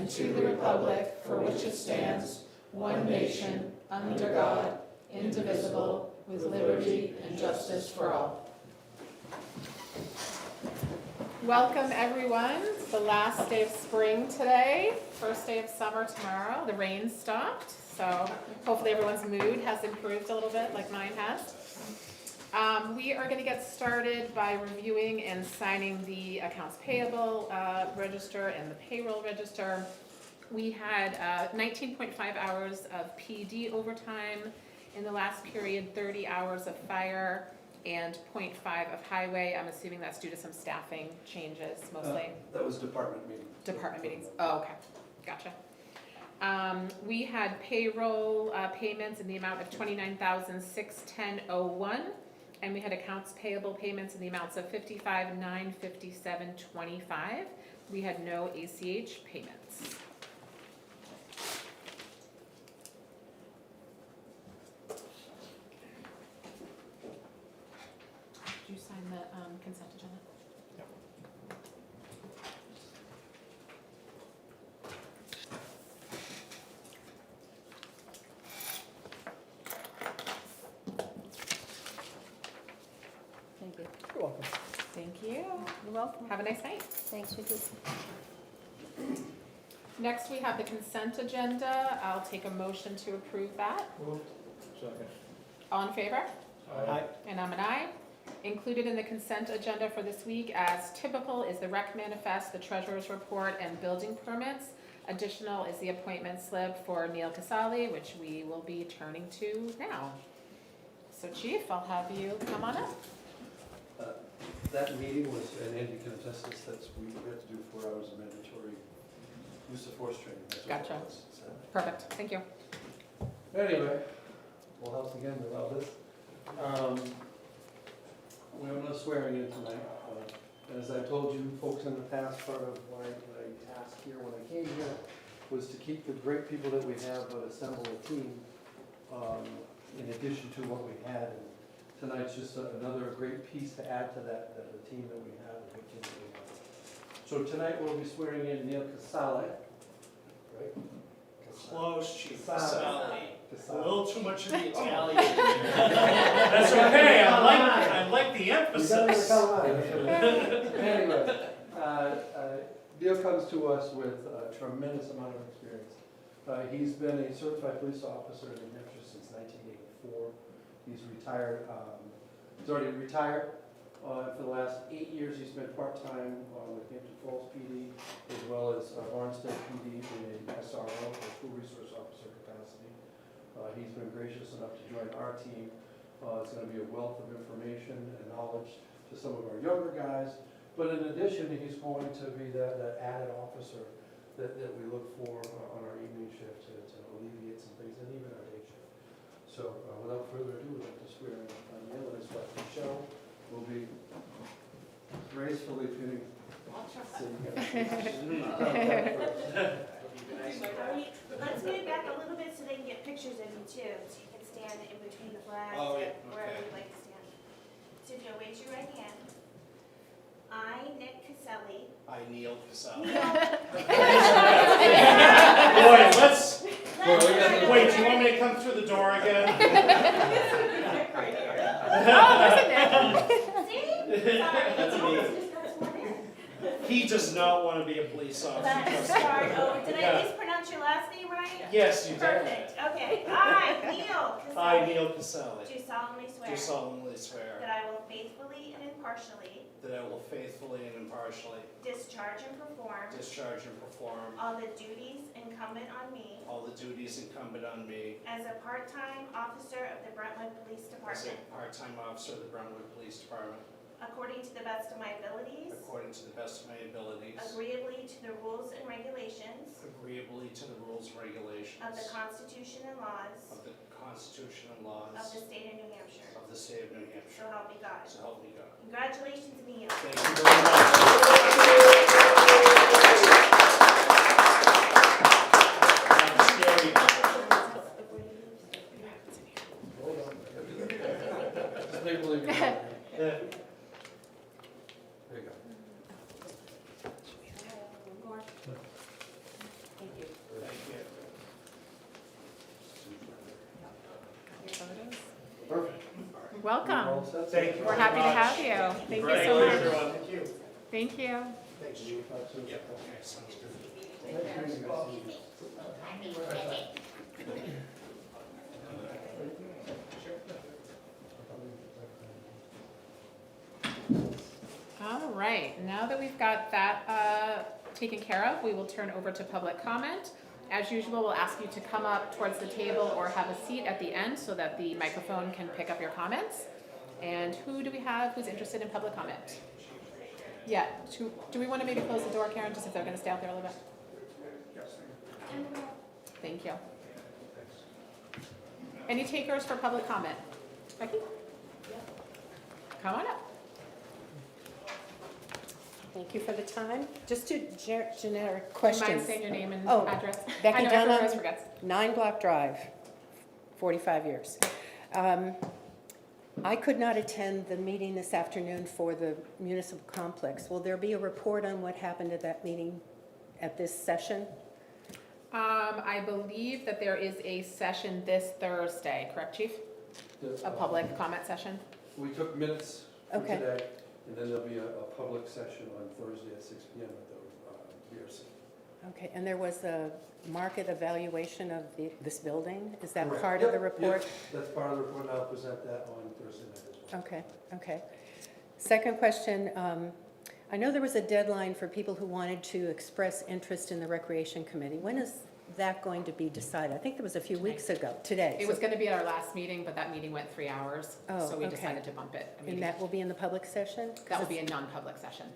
and to the republic for which it stands, one nation, under God, indivisible, with liberty and justice for all. Welcome, everyone. It's the last day of spring today, first day of summer tomorrow. The rain stopped, so hopefully everyone's mood has improved a little bit like mine has. We are going to get started by reviewing and signing the accounts payable register and the payroll register. We had 19.5 hours of PD overtime in the last period, 30 hours of fire, and 0.5 of highway. I'm assuming that's due to some staffing changes mostly. That was department meetings. Department meetings. Oh, okay. Gotcha. We had payroll payments in the amount of $29,610.01, and we had accounts payable payments in the amounts of $55,957.25. We had no ACH payments. Did you sign the consent agenda? Yep. Thank you. You're welcome. Thank you. You're welcome. Have a nice night. Thanks, Vicky. Next, we have the consent agenda. I'll take a motion to approve that. Moved. Second. All in favor? Aye. And I'm an aye. Included in the consent agenda for this week, as typical, is the rec manifest, the treasurer's report, and building permits. Additional is the appointment slip for Neil Casali, which we will be turning to now. So Chief, I'll have you come on up. That meeting was, and Andy can attest this, we had to do 4 hours of mandatory use of force training. That's what it Gotcha. was. So, Perfect, thank you. anyway, full house again with all this. We have no swearing in tonight. As I told you folks in the past, part of what I asked here when I came here was to keep the great people that we have, but assemble a team in addition to what we had. And tonight's just another great piece to add to that the team that we have, the good team that we have. So tonight we'll be swearing in Neil Casale, right? Close, Chief. Casale. A little too much of the Italian. That's okay, I like the emphasis. Anyway, Neil comes to us with a tremendous amount of experience. He's been a certified police officer in New Hampshire since 1984. He's retired, he's already retired. For the last 8 years, he spent part-time with Hampton Falls PD, as well as Barnstead PD in a SRO, or school resource officer capacity. He's been gracious enough to join our team. It's going to be a wealth of information and knowledge to some of our younger guys. But in addition, he's going to be that added officer that we look for on our evening shift to alleviate some things, and even our day shift. So without further ado, we'd like to swear in Neil, and his wife Michelle will be gracefully pinning. Let's move back a little bit so they can get pictures of you too, so you can stand in between the flags, wherever you'd like to stand. So if you'll raise your right hand. I, Nick Caselli. I, Neil Casale. Neil. Boy, wait, do you want me to come through the door again? Right here. Oh, there's a Nick. See? Sorry, That's it's me. almost just got sworn in. He does not want to be a police officer. Let's start over. Did I Yeah. at least pronounce your last name right? Yes, you did. Perfect. Okay. I, Neil Caselli. I, Neil Casale. Do solemnly swear. Do solemnly swear That I will faithfully and impartially that I will faithfully and impartially discharge and perform all the duties incumbent on me as a part-time officer of the Brentwood Police as a Department, part-time officer of the Brentwood Police Department, according to the best of my abilities, according to the best of my abilities, agreeably to the rules and regulations agreeably to the rules and regulations of the Constitution and laws of the Constitution and of laws the state of New Hampshire. of the state of New Hampshire. So help me God. So help me God. Congratulations, Neil. Thank you very much. Scary. Just make believe. There you go. Welcome. All set? Thank you. We're happy to have you. Thank you so much. Thank you. Thank you. Thanks, Chief. Yep, okay, sounds good. Nice meeting you. All right, now that we've got that taken care of, we will turn over to public comment. As usual, we'll ask you to come up towards the table or have a seat at the end so that the microphone can pick up your comments. And who do we have who's interested in public comment? Yeah, do we want to maybe close the door, Karen, just if they're going to stay out there a little bit? Thank you. Any takers for public comment? Becky? Come on up. Thank you for the time. Just two generic Do you mind questions. saying your name and Oh, address? Becky I know everyone Dunham. always forgets. 9 Block Drive, 45 years. I could not attend the meeting this afternoon for the municipal complex. Will there be a report on what happened at that meeting, at this session? I believe that there is a session this Thursday, correct, Chief? A public comment session? We took minutes for Okay. today, and then there'll be a public session on Thursday at 6 PM at the BRC. Okay, and there was a market evaluation of this building? Is that Correct. part of the Yep, report? yep, that's part of the report, and I'll present that on Thursday night as well. Okay, okay. Second question, I know there was a deadline for people who wanted to express interest in the Recreation Committee. When is that going to be decided? I think that was a few weeks ago, today. It was gonna be at our last meeting, but that meeting went 3 hours, Oh, so we okay. decided to bump it. And that will be in the public session? That will be a non-public session,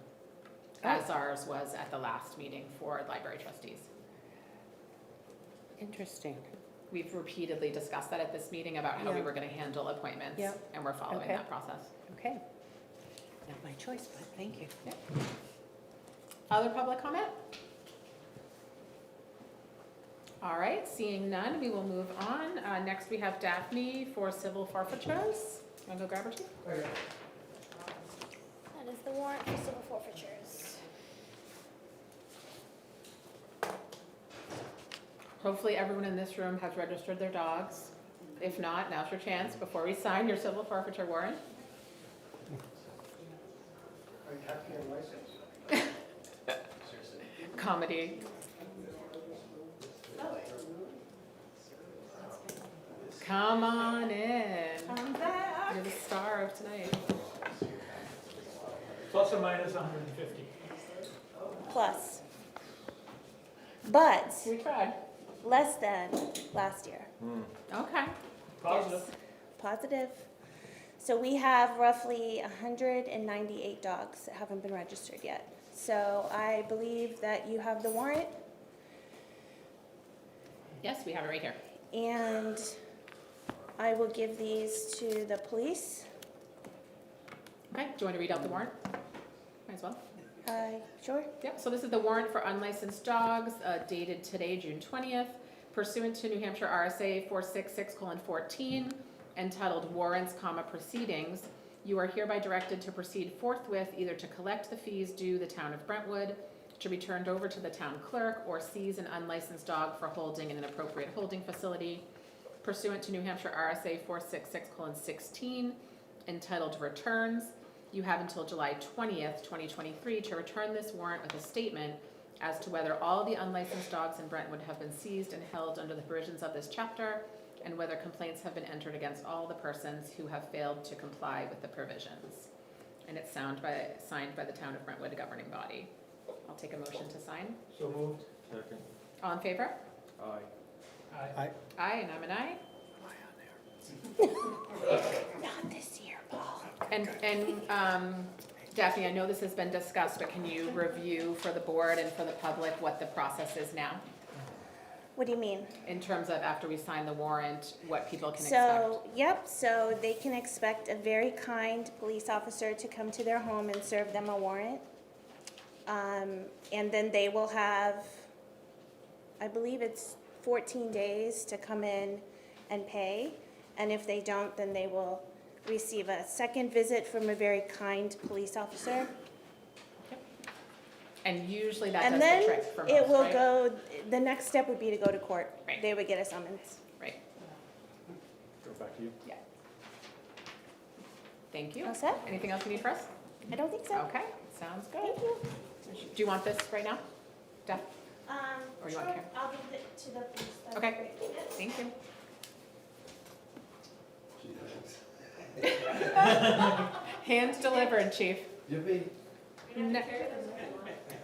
as ours was at the last meeting for library trustees. Interesting. We've repeatedly discussed that at this meeting about how we Yeah. were gonna handle appointments, Yeah. and we're following Okay. that process. Okay. Not my choice, but thank you. Other public comment? All right, seeing none, we will move on. Next, we have Daphne for civil forfeitures. Wanna go grab her, Chief? That is the warrant for civil forfeitures. Hopefully, everyone in this room has registered their dogs. If not, now's your chance before we sign your civil forfeiture warrant. Are you happy and licensed? Comedy. Come on in. I'm back. You're the star of tonight. Plus or minus 150. Plus. But We tried. less than last year. Okay. Positive. Yes. Positive. So we have roughly 198 dogs that haven't been registered yet. So I believe that you have the warrant, Yes, we have it right here. and I will give these to the police. Okay, do you want to read out the warrant? Might as well. Sure. Yep, so this is the warrant for unlicensed dogs dated today, June 20th, pursuant to New Hampshire RSA 466:14, entitled Warrants, Proceedings. You are hereby directed to proceed forthwith either to collect the fees due the town of Brentwood, to be turned over to the town clerk, or seize an unlicensed dog for holding in an appropriate holding facility, pursuant to New Hampshire RSA 466:16, entitled Returns. You have until July 20th, 2023 to return this warrant with a statement as to whether all the unlicensed dogs in Brentwood have been seized and held under the provisions of this chapter, and whether complaints have been entered against all the persons who have failed to comply with the provisions. And it's signed by the town of Brentwood governing body. I'll take a motion to sign. So moved. Second. All in favor? Aye. Aye. Aye, and I'm an aye. Not this year, Paul. And Daphne, I know this has been discussed, but can you review for the board and for the public what the process is now? What do you mean? In terms of after we sign the warrant, what people can expect? So, yep, so they can expect a very kind police officer to come to their home and serve them a warrant. And then they will have, I believe it's 14 days to come in and pay. And if they don't, then they will receive a second visit from a very kind police officer. And usually that And does then the trick for most, it will right? go, the next step would be to go to court. Right. They would get a summons. Right, Go back to you. yeah. Thank you. All set? Anything else you need for us? I don't think so. Okay, sounds good. Thank you. Do you want this right now? Def? Or you want Sure, Karen? I'll give it to the police. That'd be Okay. great. Yep. Thank you. Gee, thanks. Hand delivered, chief. Yippee.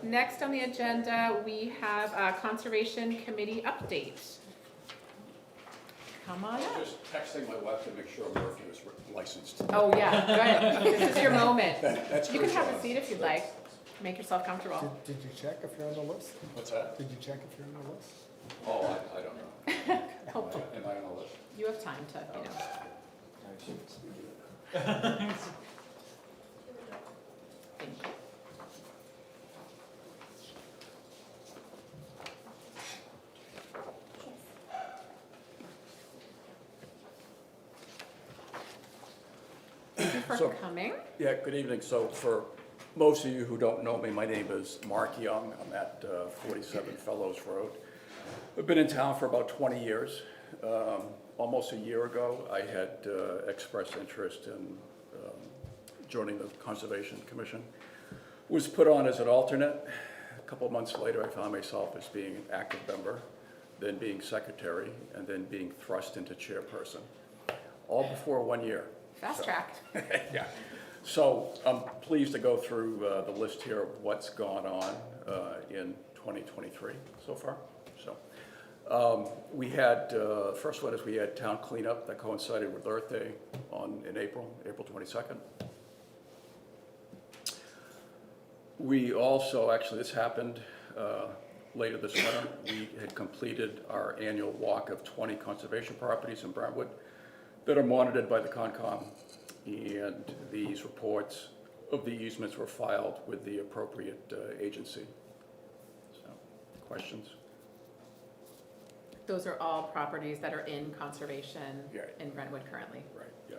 Next on the agenda, we have a Conservation Committee update. Come on up. Just texting my wife to make sure Murphy is licensed. Oh, yeah, go ahead. This is your moment. That's You her can have a job. seat if you'd like. Make yourself comfortable. Did you check if you're on the list? What's that? Did you check if you're on the list? Oh, I don't know. Am I on the list? You have time to, you know. Thank you. Thank you for So- coming. Yeah, good evening. So for most of you who don't know me, my name is Mark Young. I'm at 47 Fellows Road. I've been in town for about 20 years. Almost a year ago, I had expressed interest in joining the Conservation Commission. Was put on as an alternate. A couple of months later, I found myself as being an active member, then being secretary, and then being thrust into chairperson. All before 1 year. Fast So- track. Yeah. So I'm pleased to go through the list here of what's gone on in 2023 so far. So we had, first one is we had town cleanup that coincided with Earth Day in April 22nd. We also, actually this happened later this winter, we had completed our annual walk of 20 conservation properties in Brentwood that are monitored by the Concom, and these reports of the easements were filed with the appropriate agency. So, questions? Those are all properties that are in conservation Yeah. in Brentwood currently. Right, yeah.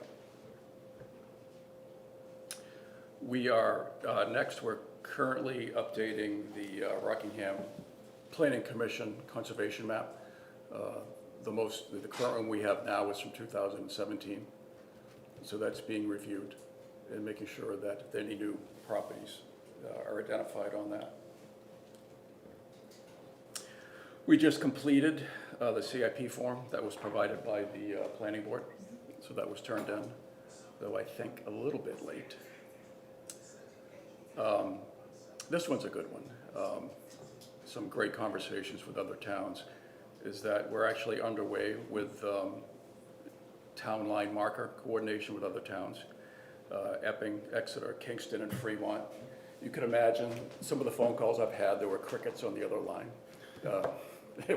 We are, next, we're currently updating the Rockingham Planning Commission Conservation Map. The current one we have now is from 2017. So that's being reviewed and making sure that if any new properties are identified on that. We just completed the CIP form that was provided by the planning board. So that was turned in, though I think a little bit late. This one's a good one. Some great conversations with other towns is that we're actually underway with town line marker coordination with other towns. Epping, Exeter, Kingston, and Fremont. You can imagine some of the phone calls I've had, there were crickets on the other line.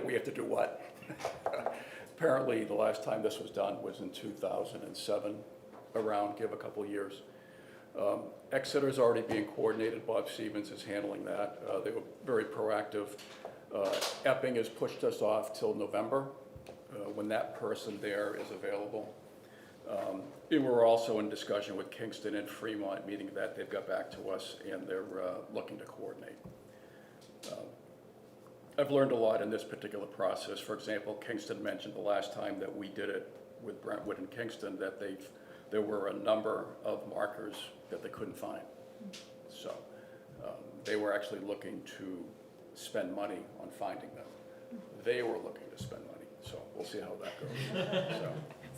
We have to do what? Apparently, the last time this was done was in 2007, around, give a couple of years. Exeter's already being coordinated, Bob Stevens is handling that. They were very proactive. Epping has pushed us off till November, when that person there is available. And we're also in discussion with Kingston and Fremont, meaning that they've got back to us and they're looking to coordinate. I've learned a lot in this particular process. For example, Kingston mentioned the last time that we did it with Brentwood and Kingston that there were a number of markers that they couldn't find. So they were actually looking to spend money on finding them. They were looking to spend money, so we'll see how that goes.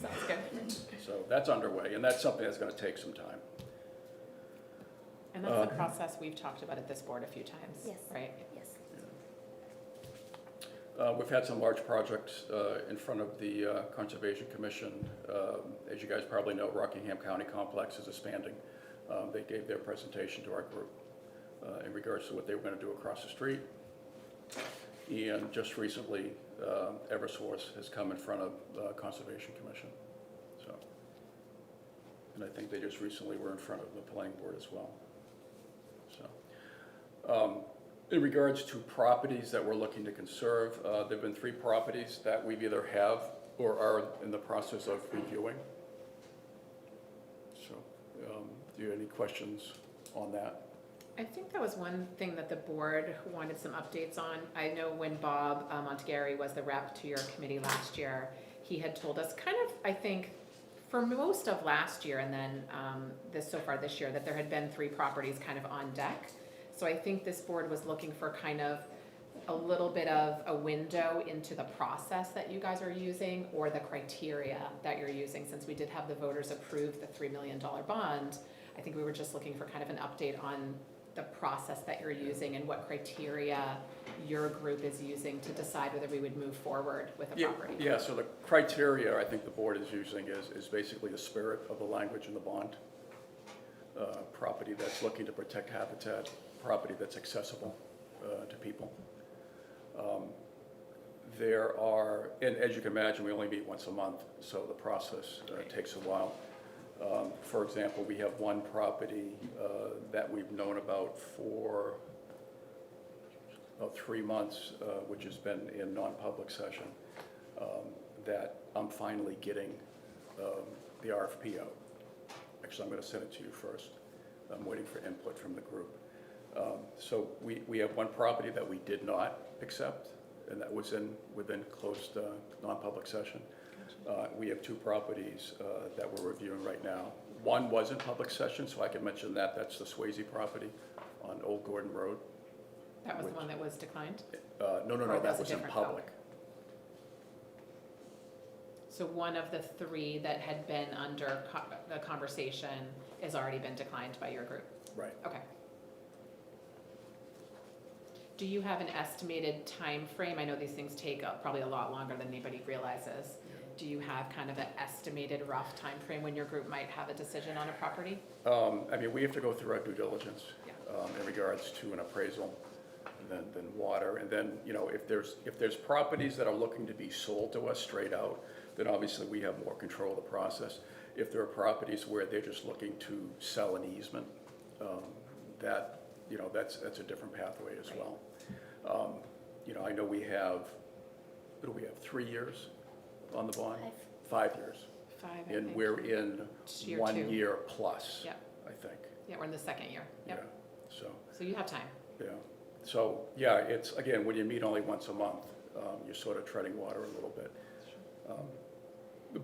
Sounds good. So that's underway, and that's something that's going to take some time. And that's the process we've talked about at this board a few times, Yes. right? Yes. We've had some large projects in front of the Conservation Commission. As you guys probably know, Rockingham County Complex is expanding. They gave their presentation to our group in regards to what they were going to do across the street. And just recently, Eversource has come in front of the Conservation Commission. So, and I think they just recently were in front of the planning board as well. So, in regards to properties that we're looking to conserve, there've been 3 properties that we either have or are in the process of reviewing. So, do you have any questions on that? I think that was one thing that the board wanted some updates on. I know when Bob Montegary was the rep to your committee last year, he had told us kind of, I think, for most of last year and then so far this year, that there had been 3 properties kind of on deck. So I think this board was looking for kind of a little bit of a window into the process that you guys are using or the criteria that you're using. Since we did have the voters approve the $3 million bond, I think we were just looking for kind of an update on the process that you're using and what criteria your group is using to decide whether we would move forward with a property. Yeah, so the criteria I think the board is using is basically the spirit of the language in the bond. Property that's looking to protect habitat, property that's accessible to people. There are, and as you can imagine, we only meet once a month, so the process takes a while. For example, we have one property that we've known about for about 3 months, which has been in non-public session, that I'm finally getting the RFP out. Actually, I'm going to send it to you first. I'm waiting for input from the group. So we have one property that we did not accept, and that was within closed non-public session. We have 2 properties that we're reviewing right now. One was in public session, so I can mention that. That's the Swayze property on Old Gordon Road. That was the one that was declined? No, Or that that's a was in different public. So one of the 3 that had been under the conversation has already been declined by your group? Right. Okay. Do you have an estimated time frame? I know these things take probably a lot longer than anybody realizes. Do you have kind of an estimated rough time frame when your group might have a decision on a property? I mean, we have to go through our due diligence Yeah. in regards to an appraisal, and then water, and then, you know, if there's properties that are looking to be sold to us straight out, then obviously we have more control of the process. If there are properties where they're just looking to sell an easement, that, you know, that's a different pathway as well. You know, I know we have, what do we have, 3 years on the bond? 5. 5 years. 5, I And think. we're in It's year 1 2. year plus, Yeah. I think. Yeah, we're in the 2nd year. Yep. Yeah, so, So you have time. yeah. So, yeah, it's, again, when you meet only once a month, you're sort of treading water a little bit.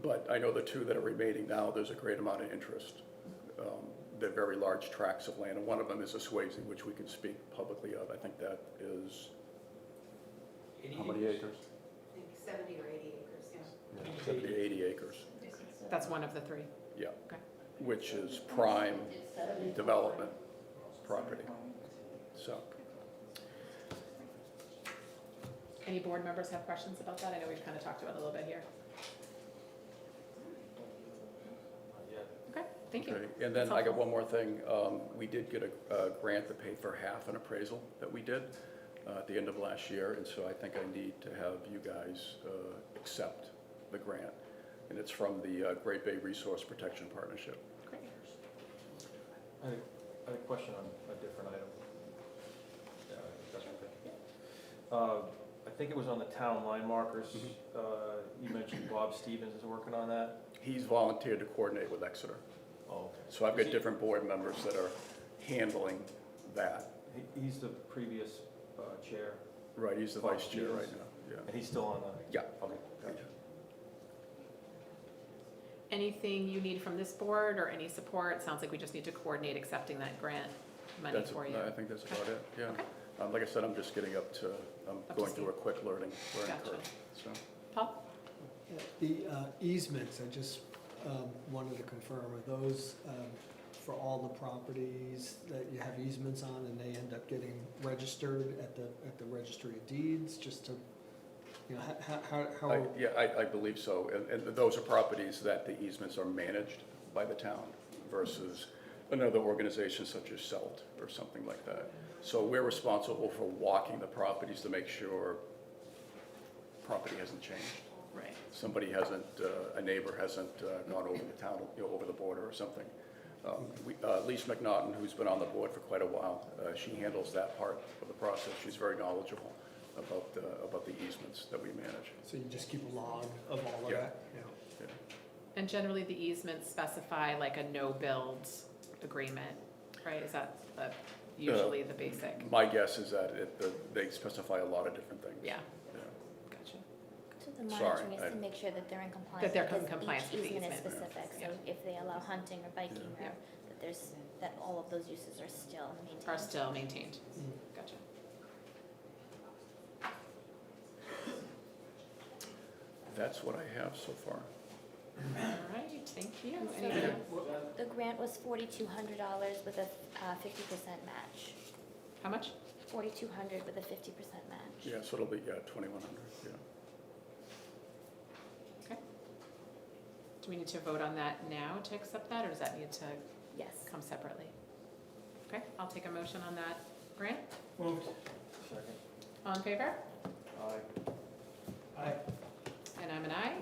But I know the 2 that are remaining now, there's a great amount of interest. They're very large tracts of land, and one of them is a Swayze, which we can speak publicly of. I think that is, how many acres? I think 70 or 80 acres, yeah. 70, 80 acres, That's one of the 3. yeah. Okay. Which is prime development property, so. Any board members have questions about that? I know we've kind of talked about it a little bit here. Okay, thank you. Okay, and then I got one more thing. We did get a grant to pay for half an appraisal that we did at the end of last year, and so I think I need to have you guys accept the grant. And it's from the Great Bay Resource Protection Partnership. Great. I had a question on a different item. If that's okay. I think it was on the town line markers. You mentioned Bob Stevens is working on that. He's volunteered to coordinate with Exeter. Oh, okay. So I've got different board members that are handling that. He's the previous chair, Right, he's the Bob vice chair Stevens. right now, yeah. and he's still on the. Yeah. Okay, gotcha. Anything you need from this board or any support? Sounds like we just need to coordinate accepting that grant money That's, for you. I think that's about it, yeah. Okay. Like I said, I'm just getting up to, I'm Up to going through speed. a quick learning Gotcha. curve, so. Paul? The easements, I just wanted to confirm, are those for all the properties that you have easements on and they end up getting registered at the registry of deeds, just to, you know, how? Yeah, I believe so, and those are properties that the easements are managed by the town versus another organization such as CELT or something like that. So we're responsible for walking the properties to make sure property hasn't changed. Right. Somebody hasn't, a neighbor hasn't gone over the town, you know, over the border or something. Lisa McNaughton, who's been on the board for quite a while, she handles that part of the process. She's very knowledgeable about the easements that we manage. So you just keep a log of all of Yeah. that? Yeah. Yeah. And generally, the easements specify like a no-build agreement, right? Is that usually the basic? My guess is that they specify a lot of different things. Yeah, Yeah. gotcha. The Sorry, monitoring is I- to make sure that they're in compliance. That they're in because compliance with the Each easement is easement. specific, so Yeah. if they allow hunting or biking, Yeah. or that there's, that all of those uses are still maintained. Are still maintained. Gotcha. That's what I have so far. All right, thank you. So Anybody? the grant was $4,200 with a 50% match. How much? 4,200 with a 50% match. Yeah, so it'll be, 2,100, yeah. Okay. Do we need to vote on that now to accept that, or does that need to Yes. come separately? Okay, I'll take a motion on that grant. Moved. Second. All in favor? Aye. Aye. And I'm an aye,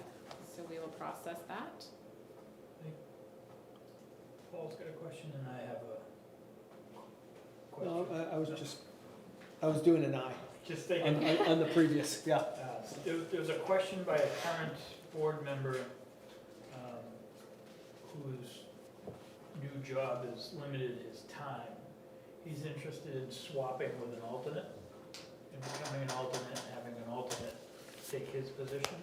so we will process that. Paul's got a question and I have a No, question. I was doing an eye Just thinking, on the previous, yeah. there was a question by a current board member whose new job has limited his time. He's interested in swapping with an alternate and becoming an alternate and having an alternate take his position.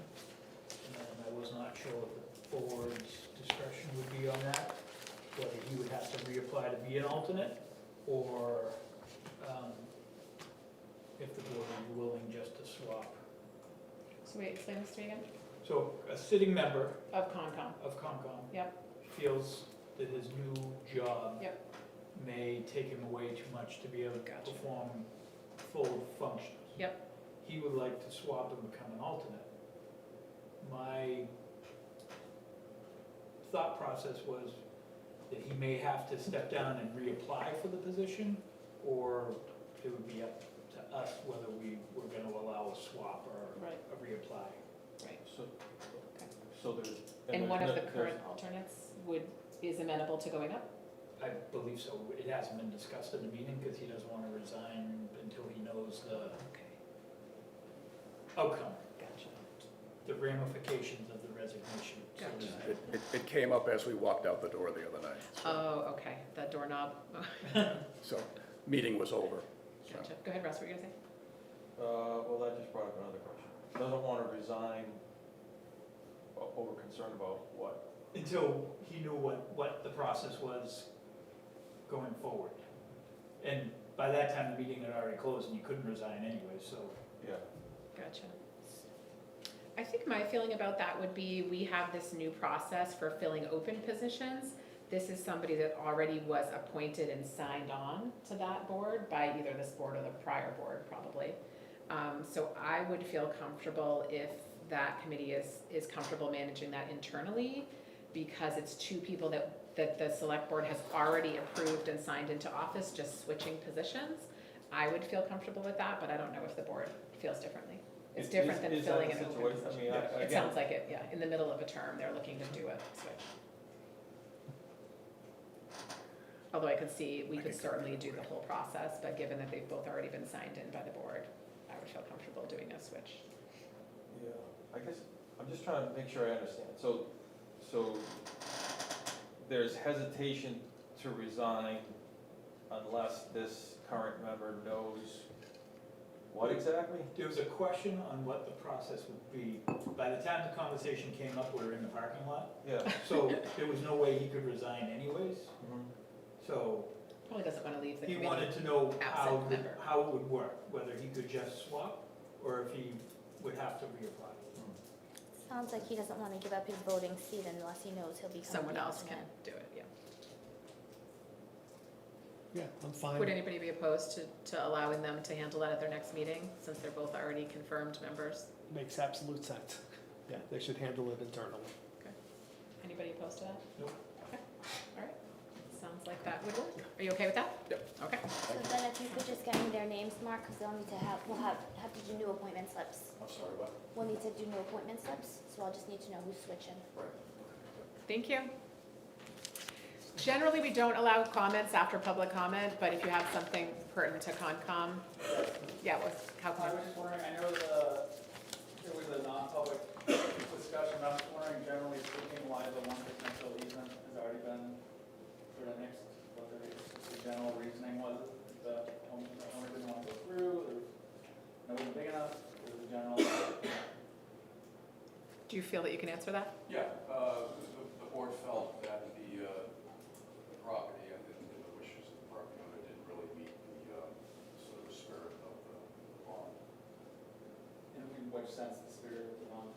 And I was not sure what the board's discretion would be on that, whether he would have to reapply to be an alternate, or if the board would be willing just to swap. So wait, explain this to me again? So a sitting member Of Concom. of COMCOM Yep. feels that his new job Yep. may take him away too much to be able to Gotcha. perform full functions. Yep. He would like to swap and become an alternate. My thought process was that he may have to step down and reapply for the position, or it would be up to us whether we were gonna allow a swap or Right. a reapply. So there's. And one of the there's- current alternates is amenable to going up? I believe so. It hasn't been discussed in the meeting because he doesn't want to resign until he knows the Okay, outcome, gotcha. the ramifications of the resignation. so to Gotcha. speak. It came up as we walked out the door the other night. so- Oh, okay, the doorknob. So, meeting was over. so. Gotcha. Go ahead, Russ, what were you gonna say? Well, that just brought up another question. Doesn't want to resign over concerned about what? Until he knew what the process was going forward. And by that time, the meeting had already closed and he couldn't resign anyway, so. Yeah. Gotcha. I think my feeling about that would be, we have this new process for filling open positions. This is somebody that already was appointed and signed on to that board by either this board or the prior board, probably. So I would feel comfortable if that committee is comfortable managing that internally, because it's two people that the select board has already approved and signed into office, just switching positions. I would feel comfortable with that, but I don't know if the board feels differently. It's different than Is that filling the an open situation? I position. mean, It again, sounds like it, yeah, in the middle of a term, they're looking to do a switch. Although I could see, we could certainly do the whole process, but given that they've both already been signed in by the board, I would feel comfortable doing a switch. Yeah, I guess, I'm just trying to make sure I understand. So there's hesitation to resign unless this current member knows what exactly? There was a question on what the process would be. By the time the conversation came up, we were in the parking lot, Yeah. so there was no way he could resign anyways. So Probably doesn't want to leave the he committee. wanted to know absent member. how it would work, whether he could just swap or if he would have to reapply. Sounds like he doesn't want to give up his voting seat unless he knows he'll become Someone the else can alternate. do it, yeah. Yeah, I'm fine. Would anybody be opposed to allowing them to handle that at their next meeting, since they're both already confirmed members? Makes absolute sense. Yeah, they should handle it internally. Anybody opposed to that? Nope. Okay, all right. Sounds like that would work. Are you okay with that? Yep. Okay. So then if you could just get me their names, Mark, because they'll need to we'll have to do new appointment slips. I'm sorry, what? We'll need to do new appointment slips, so I'll just need to know who's switching. Thank you. Generally, we don't allow comments after public comment, but if you have something pertinent to Concom, yeah, how I come? was just wondering, I know there was a non-public discussion, I was wondering, generally speaking, why the 1% easement has already been sort of nixed, what the general reasoning was, the owner didn't want to go through, or it wasn't big enough, or the general. Do you feel that you can answer that? Yeah, the board felt that the property and the wishes of the property owner didn't really meet the sort of the spirit of the bond In which sense the spirit of the bond?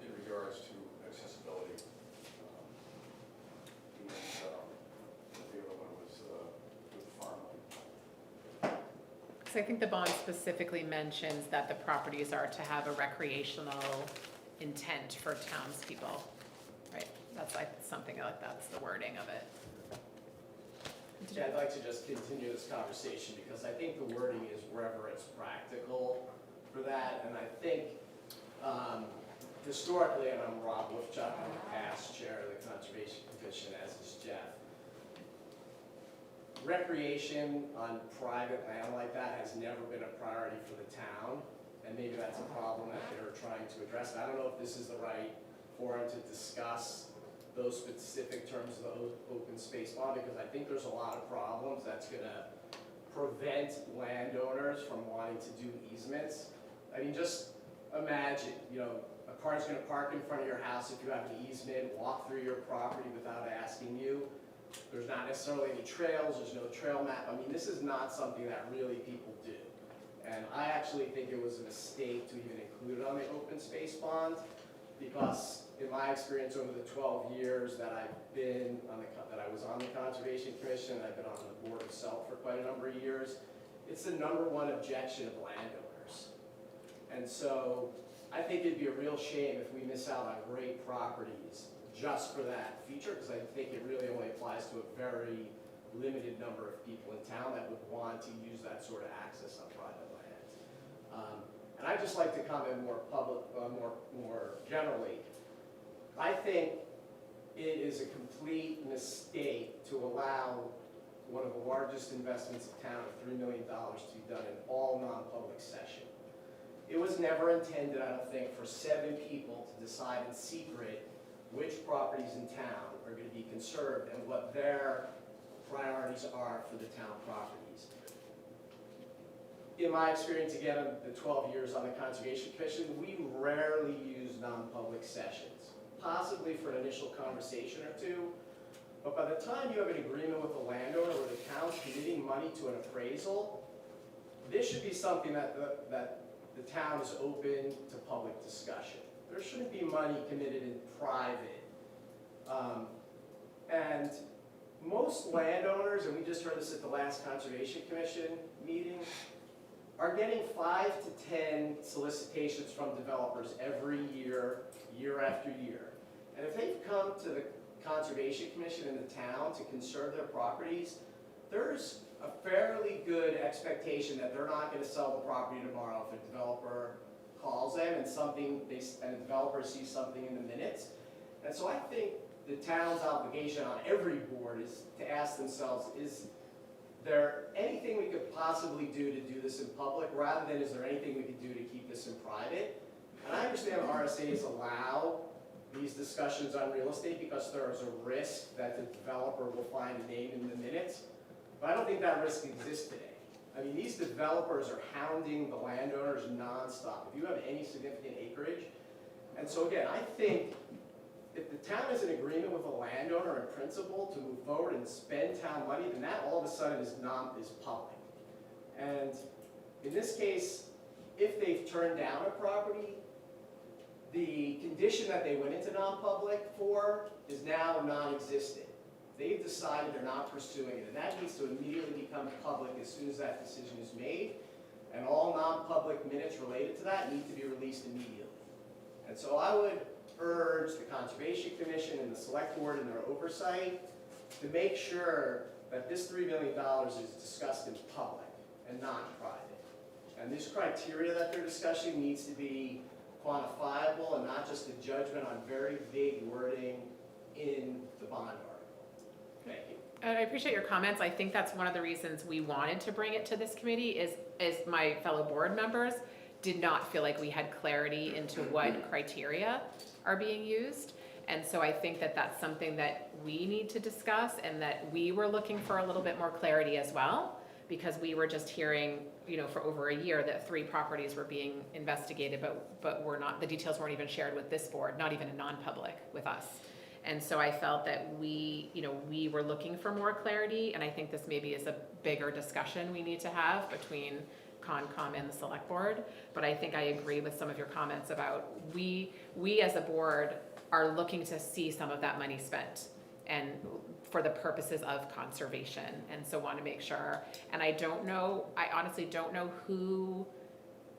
in regards to accessibility. And the other one was with farmland. So I think the bond specifically mentions that the properties are to have a recreational intent for townspeople, right? That's like something like that's the wording of it. Yeah, I'd like to just continue this conversation because I think the wording is wherever it's practical for that. And I think historically, and I'm Rob Wolfchuck, I'm the past chair of the Conservation Commission, as is Jeff. Recreation on private land like that has never been a priority for the town. And maybe that's a problem that they're trying to address. And I don't know if this is the right forum to discuss those specific terms of the open space law, because I think there's a lot of problems that's gonna prevent landowners from wanting to do easements. I mean, just imagine, you know, a car's gonna park in front of your house if you have an easement, walk through your property without asking you. There's not necessarily any trails, there's no trail map. I mean, this is not something that really people do. And I actually think it was a mistake to even include it on the open space bond, because in my experience over the 12 years that I've been on that I was on the Conservation Commission, I've been on the board itself for quite a number of years, it's the #1 objection of landowners. And so I think it'd be a real shame if we miss out on great properties just for that feature, because I think it really only applies to a very limited number of people in town that would want to use that sort of access on private land. And I'd just like to comment more generally. I think it is a complete mistake to allow one of the largest investments of town of $3 million to be done in all non-public session. It was never intended, I don't think, for 7 people to decide in secret which properties in town are going to be conserved and what their priorities are for the town properties. In my experience, again, of the 12 years on the Conservation Commission, we rarely use non-public sessions, possibly for an initial conversation or two, but by the time you have an agreement with the landowner or the town's committing money to an appraisal, this should be something that the town is open to public discussion. There shouldn't be money committed in private. And most landowners, and we just heard this at the last Conservation Commission meeting, are getting 5 to 10 solicitations from developers every year, year after year. And if they've come to the Conservation Commission in the town to conserve their properties, there's a fairly good expectation that they're not going to sell the property tomorrow if a developer calls them and a developer sees something in the minutes. And so I think the town's obligation on every board is to ask themselves, is there anything we could possibly do to do this in public, rather than is there anything we could do to keep this in private? And I understand RSAs allow these discussions on real estate because there is a risk that the developer will find a name in the minutes, but I don't think that risk exists today. I mean, these developers are hounding the landowners nonstop. If you have any significant acreage, and so again, I think if the town is in agreement with a landowner in principle to move forward and spend town money, then that all of a sudden is public. And in this case, if they've turned down a property, the condition that they went into non-public for is now non-existent. They've decided they're not pursuing it, and that needs to immediately become public as soon as that decision is made, and all non-public minutes related to that need to be released immediately. And so I would urge the Conservation Commission and the Selectboard in their oversight to make sure that this $3 million is discussed in public and not private. And this criteria that they're discussing needs to be quantifiable and not just a judgment on very vague wording in the bond article. Thank you. I appreciate your comments. I think that's one of the reasons we wanted to bring it to this committee is my fellow board members did not feel like we had clarity into what criteria are being used. And so I think that that's something that we need to discuss and that we were looking for a little bit more clarity as well, because we were just hearing, for over a year that 3 properties were being investigated, but were not, the details weren't even shared with this board, not even in non-public with us. And so I felt that we were looking for more clarity, and I think this maybe is a bigger discussion we need to have between Concom and the Select Board. But I think I agree with some of your comments about we as a board are looking to see some of that money spent and for the purposes of conservation, and so want to make sure. And I honestly don't know who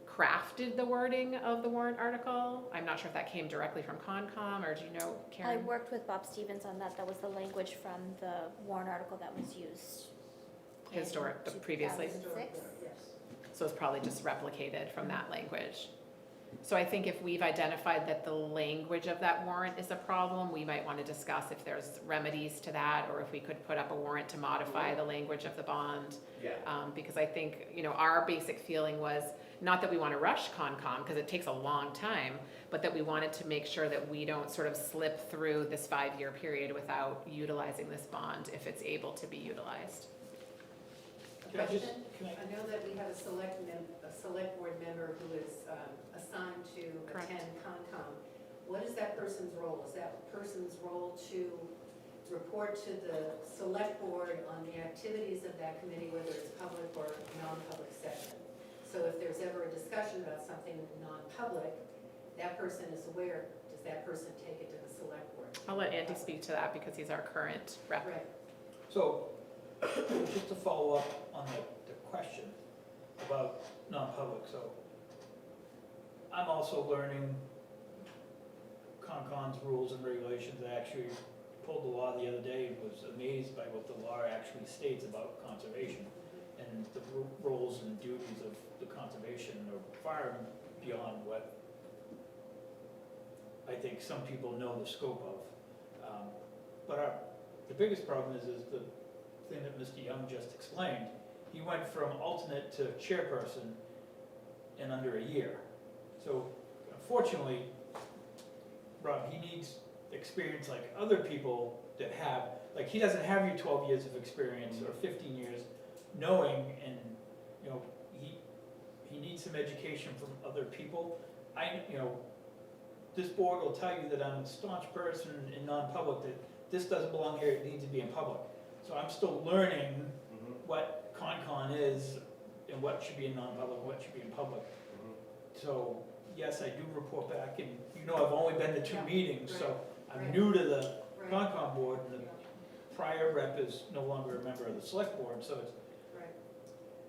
crafted the wording of the warrant article. I'm not sure if that came directly from Concom, or do you know, Karen? I worked with Bob Stevens on that. That was the language from the warrant article that was used. in Previously. 2006. So it's probably just replicated from that language. So I think if we've identified that the language of that warrant is a problem, we might want to discuss if there's remedies to that, or if we could put up a warrant to modify the language of the bond. Yeah. Because I think, our basic feeling was, not that we want to rush Concom, because it takes a long time, but that we wanted to make sure that we don't sort of slip through this 5-year period without utilizing this bond if it's able to be utilized. Can I just, I know that we have a select board member who is assigned to Correct. attend Concom. What is that person's role? Is that person's role to report to the select board on the activities of that committee, whether it's public or non-public session? So if there's ever a discussion about something non-public, that person is aware. Does that person take it to the select board? I'll let Andy speak to that because he's our current rep. Right. so, just to follow up on the question about non-public, so I'm also learning Concom's rules and regulations. I actually pulled the law the other day and was amazed by what the law actually states about conservation. And the roles and duties of the conservation are far beyond what I think some people know the scope of. But the biggest problem is the thing that Mr. Young just explained. He went from alternate to chairperson in under a year. So unfortunately, Rob, he needs experience like other people that have, like he doesn't have your 12 years of experience or 15 years knowing, and he needs some education from other people. This board will tell you that I'm a staunch person in non-public, that this doesn't belong here, it needs to be in public. So I'm still learning what Concon is and what should be in non-public, what should be in public. So yes, I do report back, and I've only been to 2 meetings, so I'm new to the Concom board, and the prior rep is no longer a member of the select board, so it's,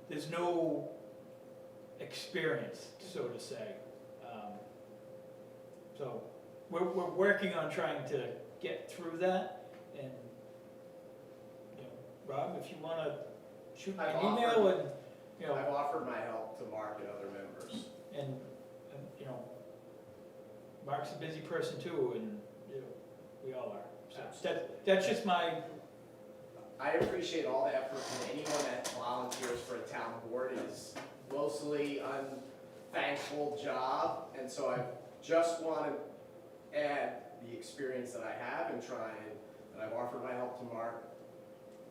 there's no experience, so to say. So we're working on trying to get through that, and Rob, if you want to shoot me an email, and I've offered my help to Mark and other members. and Mark's a busy person too, and we all are. So that's just my. I appreciate all the effort from anyone that volunteers for a town board. It is mostly unthankful job, and so I just want to add the experience that I have and and I've offered my help to Mark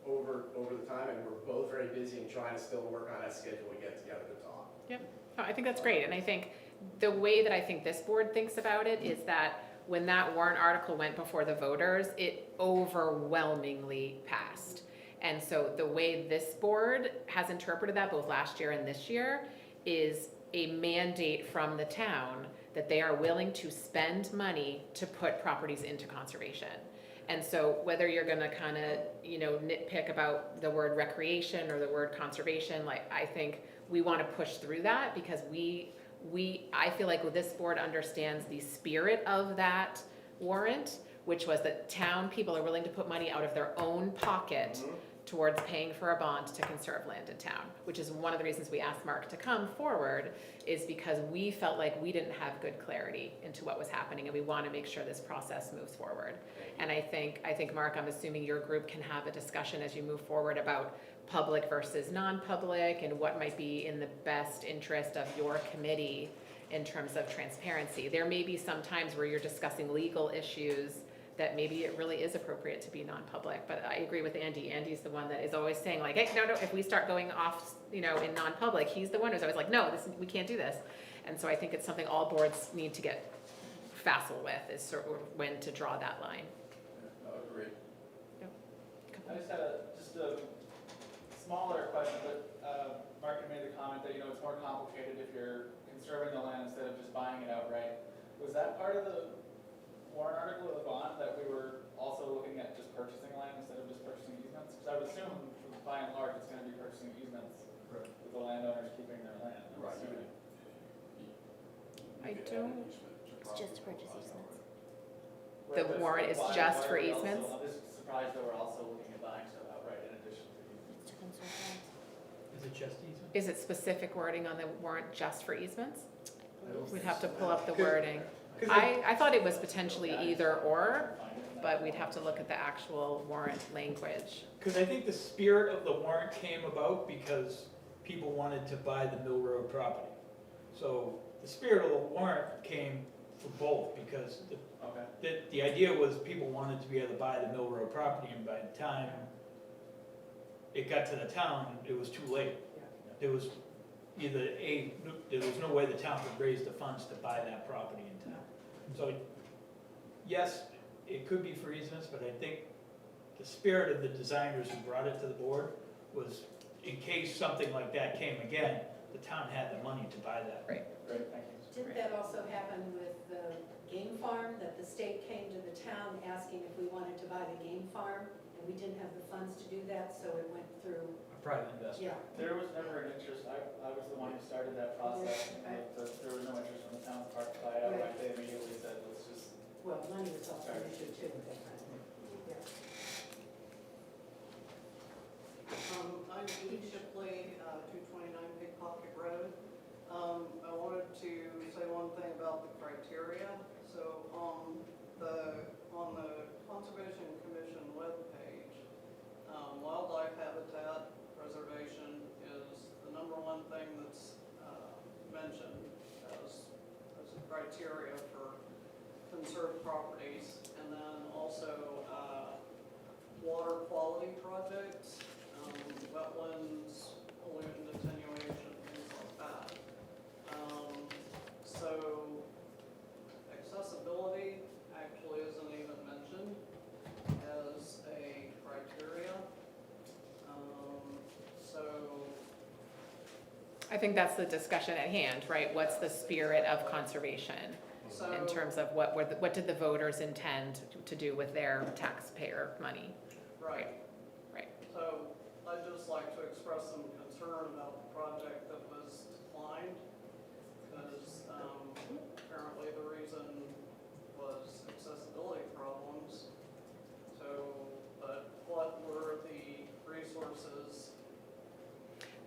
over the time, and we're both very busy and trying to still work on that schedule to get together to talk. Yep, I think that's great, and I think the way that I think this board thinks about it is that when that warrant article went before the voters, it overwhelmingly passed. And so the way this board has interpreted that, both last year and this year, is a mandate from the town that they are willing to spend money to put properties into conservation. And so whether you're gonna kind of, nitpick about the word recreation or the word conservation, I think we want to push through that, because I feel like this board understands the spirit of that warrant, which was that town people are willing to put money out of their own pocket towards paying for a bond to conserve land in town, which is one of the reasons we asked Mark to come forward, is because we felt like we didn't have good clarity into what was happening, and we want to make sure this process moves forward. And I think, Mark, I'm assuming your group can have a discussion as you move forward about public versus non-public and what might be in the best interest of your committee in terms of transparency. There may be some times where you're discussing legal issues that maybe it really is appropriate to be non-public, but I agree with Andy. Andy's the one that is always saying like, hey, no, if we start going off, in non-public, he's the one who's always like, no, we can't do this. And so I think it's something all boards need to get facile with, is sort of when to draw that line. Agreed. I just had a smaller question, but Mark had made the comment that, it's more complicated if you're conserving the land instead of just buying it outright. Was that part of the warrant article of the bond, that we were also looking at just purchasing land instead of just purchasing easements? Because I would assume, by and large, it's going to be purchasing easements with the landowners keeping their land. I'm Right. assuming. I don't- It's just to purchase easements. The warrant is just for easements? I'm just surprised that we're also looking at buying stuff outright in addition to easements. It's to conserve land. Is it just easement? Is it specific wording on the warrant just for easements? We'd have to pull up the wording. I thought it was potentially either or, but we'd have to look at the actual warrant language. Because I think the spirit of the warrant came about because people wanted to buy the Mill Road property. So the spirit of the warrant came for both, because the idea was people wanted to be able to buy the Mill Road property, and by the time it got to the town, it was too late. There was there was no way the town could raise the funds to buy that property in town. So, yes, it could be for easements, but I think the spirit of the designers who brought it to the board was, in case something like that came again, the town had the money to buy that. Right. Great, thank you. Didn't that also happen with the game farm, that the state came to the town asking if we wanted to buy the game farm, and we didn't have the funds to do that, so it went through, A private investment. yeah. There was never an interest, I was the one who started that process, Yeah, but there was no interest from the town's part to buy it outright. They immediately said, let's just, Well, money was also an issue too at that time. Yeah. I'm Edie Shipley, 229 Pickpocket Road. I wanted to say one thing about the criteria. So on the Conservation Commission webpage, wildlife habitat preservation is the #1 thing that's mentioned as a criteria for conserved properties. And then also water quality projects, wetlands, pollutant attenuation, things like that. So accessibility actually isn't even mentioned as a criteria. So I think that's the discussion at hand, right? What's the spirit of conservation in terms of what did the voters intend to do with their taxpayer money? Right. Right. So I'd just like to express some concern about the project that was declined, because apparently the reason was accessibility problems. So, but what were the resources?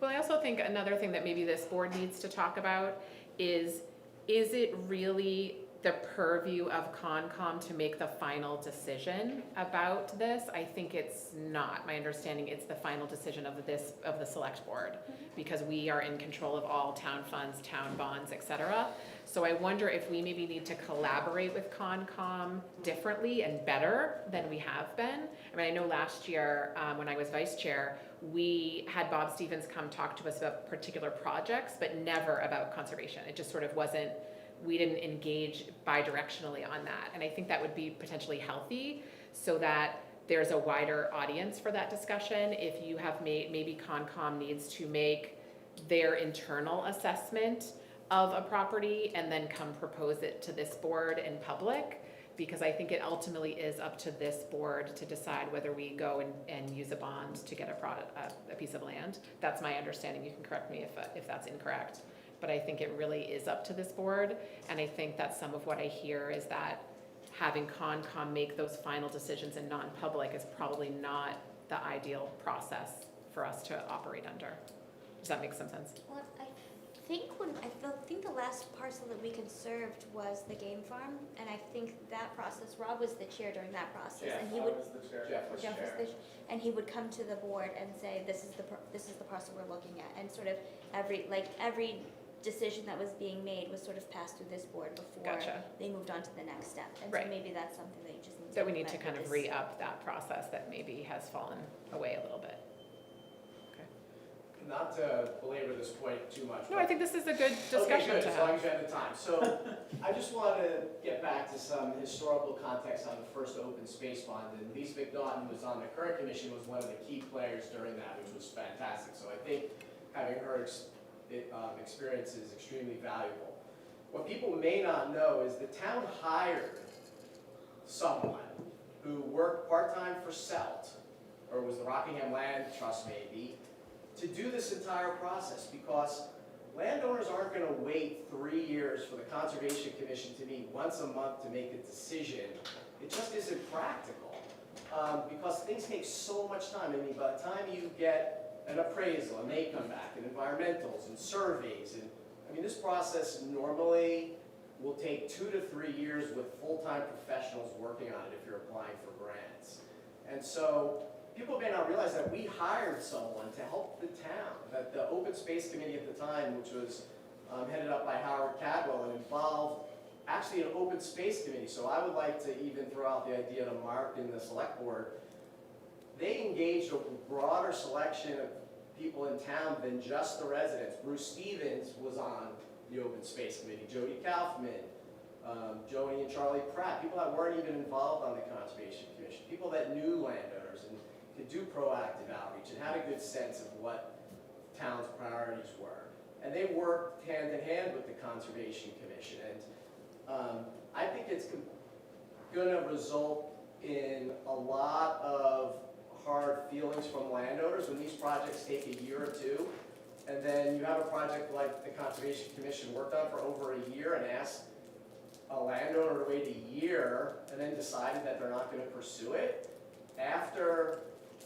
Well, I also think another thing that maybe this board needs to talk about is it really the purview of Concom to make the final decision about this? I think it's not. My understanding, it's the final decision of the select board, because we are in control of all town funds, town bonds, et cetera. So I wonder if we maybe need to collaborate with Concom differently and better than we have been. I mean, I know last year, when I was vice chair, we had Bob Stevens come talk to us about particular projects, but never about conservation. It just sort of wasn't, we didn't engage bi-directionally on that. And I think that would be potentially healthy, so that there's a wider audience for that discussion. If you have maybe Concom needs to make their internal assessment of a property and then come propose it to this board in public, because I think it ultimately is up to this board to decide whether we go and use a bond to get a piece of land. That's my understanding. You can correct me if that's incorrect. But I think it really is up to this board, and I think that some of what I hear is that having Concom make those final decisions in non-public is probably not the ideal process for us to operate under. Does that make some sense? Well, I think the last parcel that we conserved was the game farm, and I think that process, Rob was the chair during that process, and he would. Jeff was Jeff was chair. and he would come to the board and say, this is the parcel we're looking at, and sort of every decision that was being made was sort of passed through this board before Gotcha. they moved on to the next step. And so Right. maybe that's something that you just need to That we need to implement kind with of this. re-up that process that maybe has fallen away a little bit. Not to belabor this point too much. No, but- I think this is a good Okay, discussion good, to as long have. as you have the time. So I just want to get back to some historical context on the first open space fund. And Lisa McNaughton, who was on the current commission, was one of the key players during that, which was fantastic. So I think having her experience is extremely valuable. What people may not know is the town hired someone who worked part-time for CELT, or was the Rockingham Land Trust maybe, to do this entire process, because landowners aren't going to wait 3 years for the Conservation Commission to meet once a month to make a decision. It just isn't practical, because things take so much time. I mean, by the time you get an appraisal, and they come back, and environmentals, and surveys, and I mean, this process normally will take 2 to 3 years with full-time professionals working on it if you're applying for grants. And so people may not realize that we hired someone to help the town, that the Open Space Committee at the time, which was headed up by Howard Cadwell, and involved actually an Open Space Committee. So I would like to even throw out the idea to Mark and the Select Board. They engaged a broader selection of people in town than just the residents. Bruce Stevens was on the Open Space Committee, Jody Kaufman, Joni and Charlie Pratt, people that weren't even involved on the Conservation Commission, people that knew landowners and could do proactive outreach and had a good sense of what town's priorities were. And they worked hand in hand with the Conservation Commission. And I think it's going to result in a lot of hard feelings from landowners when these projects take a year or two. And then you have a project like the Conservation Commission worked on for over a year and asked a landowner to wait a year and then decided that they're not going to pursue it after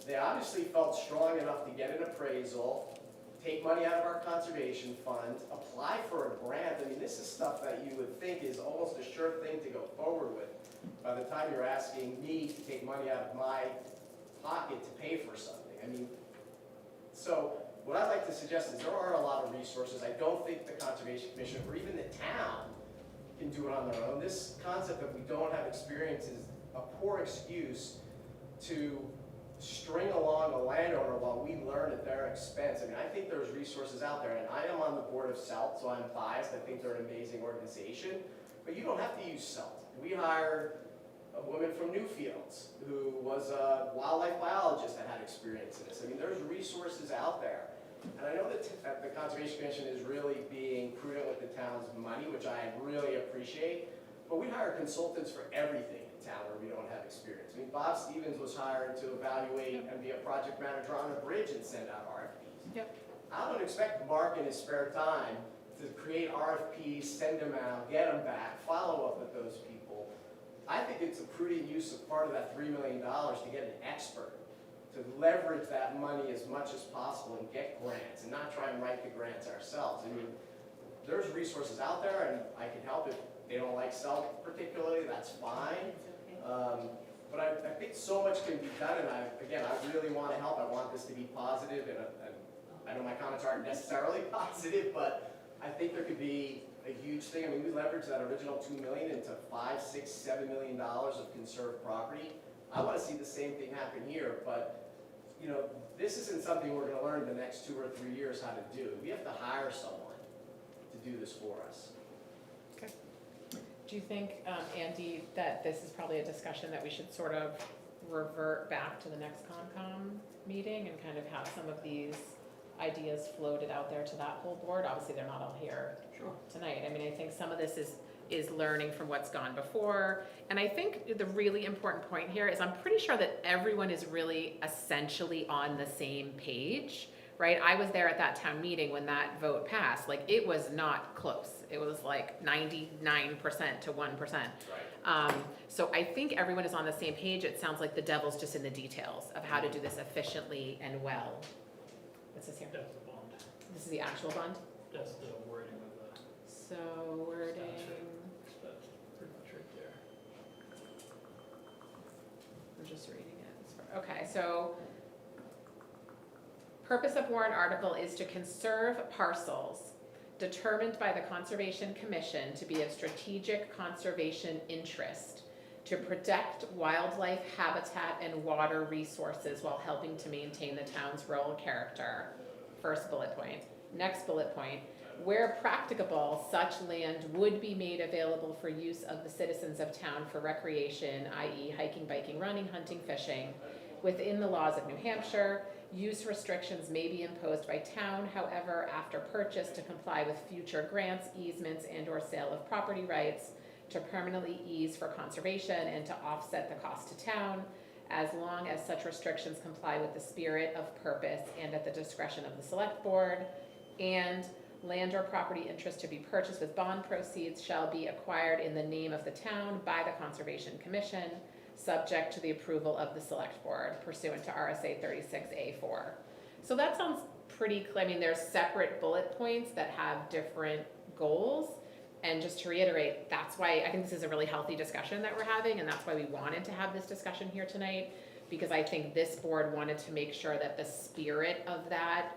they obviously felt strong enough to get an appraisal, take money out of our conservation fund, apply for a grant. I mean, this is stuff that you would think is almost a sure thing to go forward with by the time you're asking me to take money out of my pocket to pay for something. I mean, so what I'd like to suggest is there are a lot of resources. I don't think the Conservation Commission or even the town can do it on their own. This concept that we don't have experience is a poor excuse to string along a landowner while we learn at their expense. I mean, I think there's resources out there, and I am on the board of CELT, so I'm biased. I think they're an amazing organization, but you don't have to use CELT. We hired a woman from Newfields who was a wildlife biologist that had experience in this. I mean, there's resources out there. And I know that the Conservation Commission is really being prudent with the town's money, which I really appreciate, but we hire consultants for everything in town where we don't have experience. I mean, Bob Stevens was hired to evaluate and be a project manager on a bridge and send out RFPs. Yep. I don't expect Mark in his spare time to create RFPs, send them out, get them back, follow up with those people. I think it's a prudent use of part of that $3 million to get an expert, to leverage that money as much as possible and get grants and not try and write the grants ourselves. I mean, there's resources out there and I can help if they don't like CELT particularly, that's fine. But I think so much can be done, and I really want to help. I want this to be positive, and I know my comments aren't necessarily positive, but I think there could be a huge thing. I mean, we leveraged that original $2 million into $5, $6, $7 million of conserved property. I want to see the same thing happen here, but you know, this isn't something we're going to learn in the next 2 or 3 years how to do. We have to hire someone to do this for us. Okay. Do you think, Andy, that this is probably a discussion that we should sort of revert back to the next Concom meeting and kind of have some of these ideas floated out there to that whole board? Obviously, they're not all here tonight. I mean, I think some of this is learning from what's gone before. And I think the really important point here is I'm pretty sure that everyone is really essentially on the same page, right? I was there at that town meeting when that vote passed. Like, it was not close. It was like 99% to 1%. Right. So I think everyone is on the same page. It sounds like the devil's just in the details of how to do this efficiently and well. What's this here? That's the bond. This is the actual bond? That's the wording of the, So wording, that's pretty much right there. I'm just reading it. Okay, so purpose of warrant article is to conserve parcels determined by the Conservation Commission to be of strategic conservation interest to protect wildlife habitat and water resources while helping to maintain the town's rural character. First bullet point. Next bullet point, where practicable, such land would be made available for use of the citizens of town for recreation, i.e. hiking, biking, running, hunting, fishing, within the laws of New Hampshire. Use restrictions may be imposed by town, however, after purchase to comply with future grants, easements, and/or sale of property rights to permanently ease for conservation and to offset the cost to town, as long as such restrictions comply with the spirit of purpose and at the discretion of the select board. And land or property interest to be purchased with bond proceeds shall be acquired in the name of the town by the Conservation Commission, subject to the approval of the select board pursuant to RSA 36A4. So that sounds pretty clear. I mean, there's separate bullet points that have different goals. And just to reiterate, that's why I think this is a really healthy discussion that we're having, and that's why we wanted to have this discussion here tonight, because I think this board wanted to make sure that the spirit of that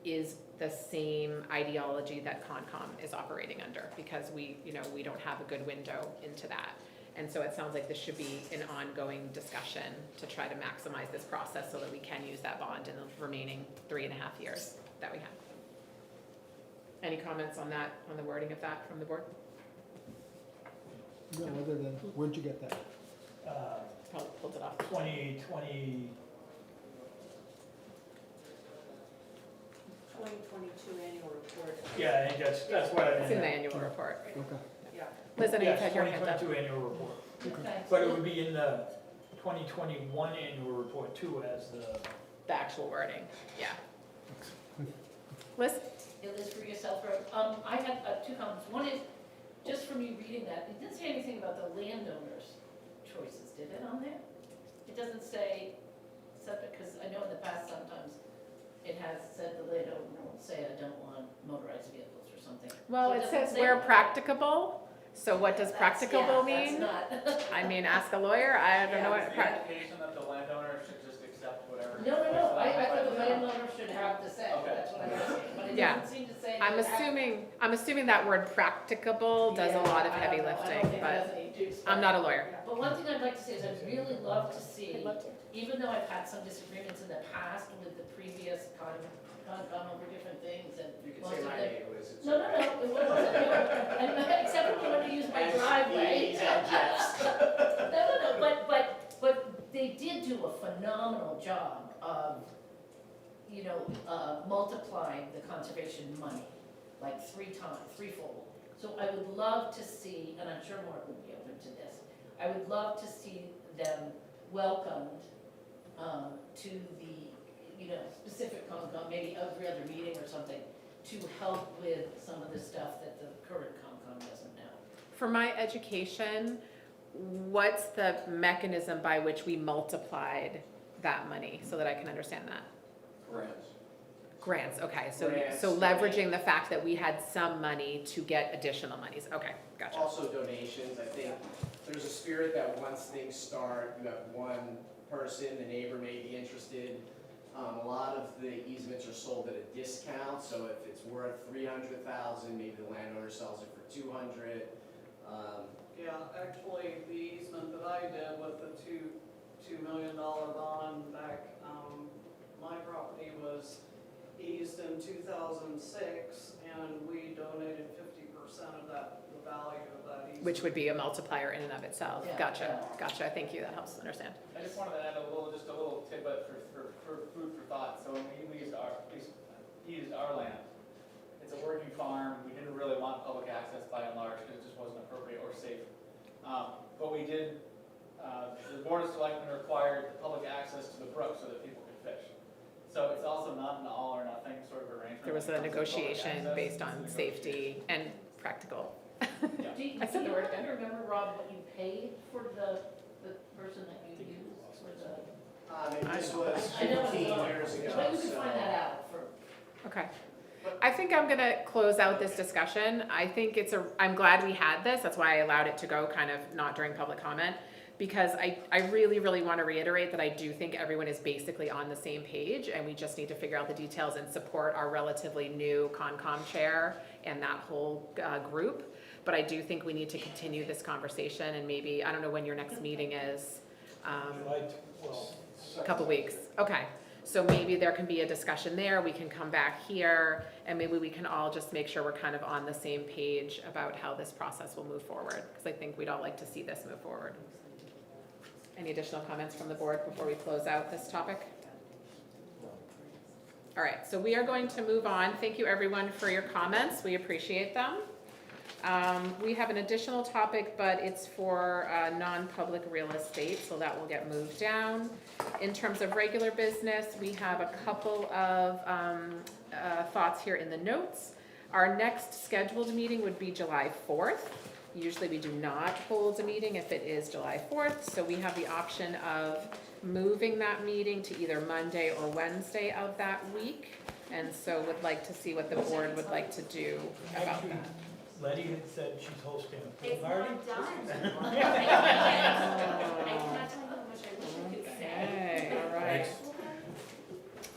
is the same ideology that Concom is operating under, because we don't have a good window into that. And so it sounds like this should be an ongoing discussion to try to maximize this process so that we can use that bond in the remaining 3.5 years that we have. Any comments on that, on the wording of that from the board? No, other than, where'd you get that? Probably pulled it off. 2020, 2022 annual report. yeah, I think that's what I It's in the meant. annual report. Okay. Yeah. Liz, I know you've Yes, had your hand up. 2022 annual report. Okay. But it would be in the 2021 annual report too, as the, The actual wording, yeah. Liz? Yeah, Liz, for yourself, I had two comments. One is, just from you reading that, it didn't say anything about the landowners' choices, did it, on there? It doesn't say septic, because I know in the past sometimes it has said the landowner will say, I don't want motorized vehicles or something. Well, So it doesn't says say where that. practicable, so what does That's- practicable yeah, mean? That's not. I mean, ask a lawyer, I don't know what. Is the indication that the landowner should just accept whatever? No, I thought the No. landowner should have to say, Okay. that's what I'm asking, but it Yeah. doesn't seem to say. I'm that it has- assuming that word practicable does a Yeah, lot of I heavy don't know. I lifting, don't think it but does any juice, I'm not a lawyer. But one thing I'd like to say is I'd really love to see, I'd love to. even though I've had some disagreements in the past with the previous Concom over different things and You can most say of my them. name, Liz. it's No, okay. it wasn't you, except when you want to use my driveway. And Jeff's. No, but they did do a phenomenal job of, multiplying the conservation money, like threefold. So I would love to see, and I'm sure Mark would be open to this, I would love to see them welcomed to the, specific Concom, maybe every other meeting or something, to help with some of the stuff that the current Concom doesn't know. For my education, what's the mechanism by which we multiplied that money, so that I can understand that? Grants. Grants, okay, Grants, so leveraging the fact that we had some money to get additional monies, okay, gotcha. Also donations, I think there's a spirit that once things start, you have one person, the neighbor may be interested. A lot of the easements are sold at a discount, so if it's worth $300,000, maybe the landowner sells it for $200,000. Yeah, actually, the easement that I did with the $2 million bond back, my property was eased in 2006, and we donated 50% of that, the value of that easement. Which would be a multiplier in and of itself, Yeah. gotcha, thank you, that helps understand. I just wanted to add just a little tidbit for food for thought. So when we used our land, it's a working farm. We didn't really want public access by and large because it just wasn't appropriate or safe. But we did, the Board of Selectmen required public access to the brook so that people could fish. So it's also not an all or nothing sort of arrangement. There was when a it comes to public negotiation access. based on It's a safety and practical. Yeah. I said the word again. Do you remember, Rob, what you paid for the person that you used for the? This was I know it's 15 low, years ago, but you could so. find that out for. Okay. I think I'm gonna close out this discussion. I think I'm glad we had this, that's why I allowed it to go kind of not during public comment, because I really, really want to reiterate that I do think everyone is basically on the same page, and we just need to figure out the details and support our relatively new Concom chair and that whole group. But I do think we need to continue this conversation, and maybe, I don't know when your next meeting is. A couple weeks, okay. So maybe there can be a discussion there, we can come back here, and maybe we can all just make sure we're kind of on the same page about how this process will move forward, because I think we'd all like to see this move forward. Any additional comments from the board before we close out this topic? All right, so we are going to move on. Thank you everyone for your comments, we appreciate them. We have an additional topic, but it's for non-public real estate, so that will get moved down. In terms of regular business, we have a couple of thoughts here in the notes. Our next scheduled meeting would be July 4th. Usually we do not hold a meeting if it is July 4th, so we have the option of moving that meeting to either Monday or Wednesday of that week. And so would like to see what the board would like to do about that. Letty had said she's hosting a pool It's party. not done. I cannot tell you how much I wish I could say. Okay, all right.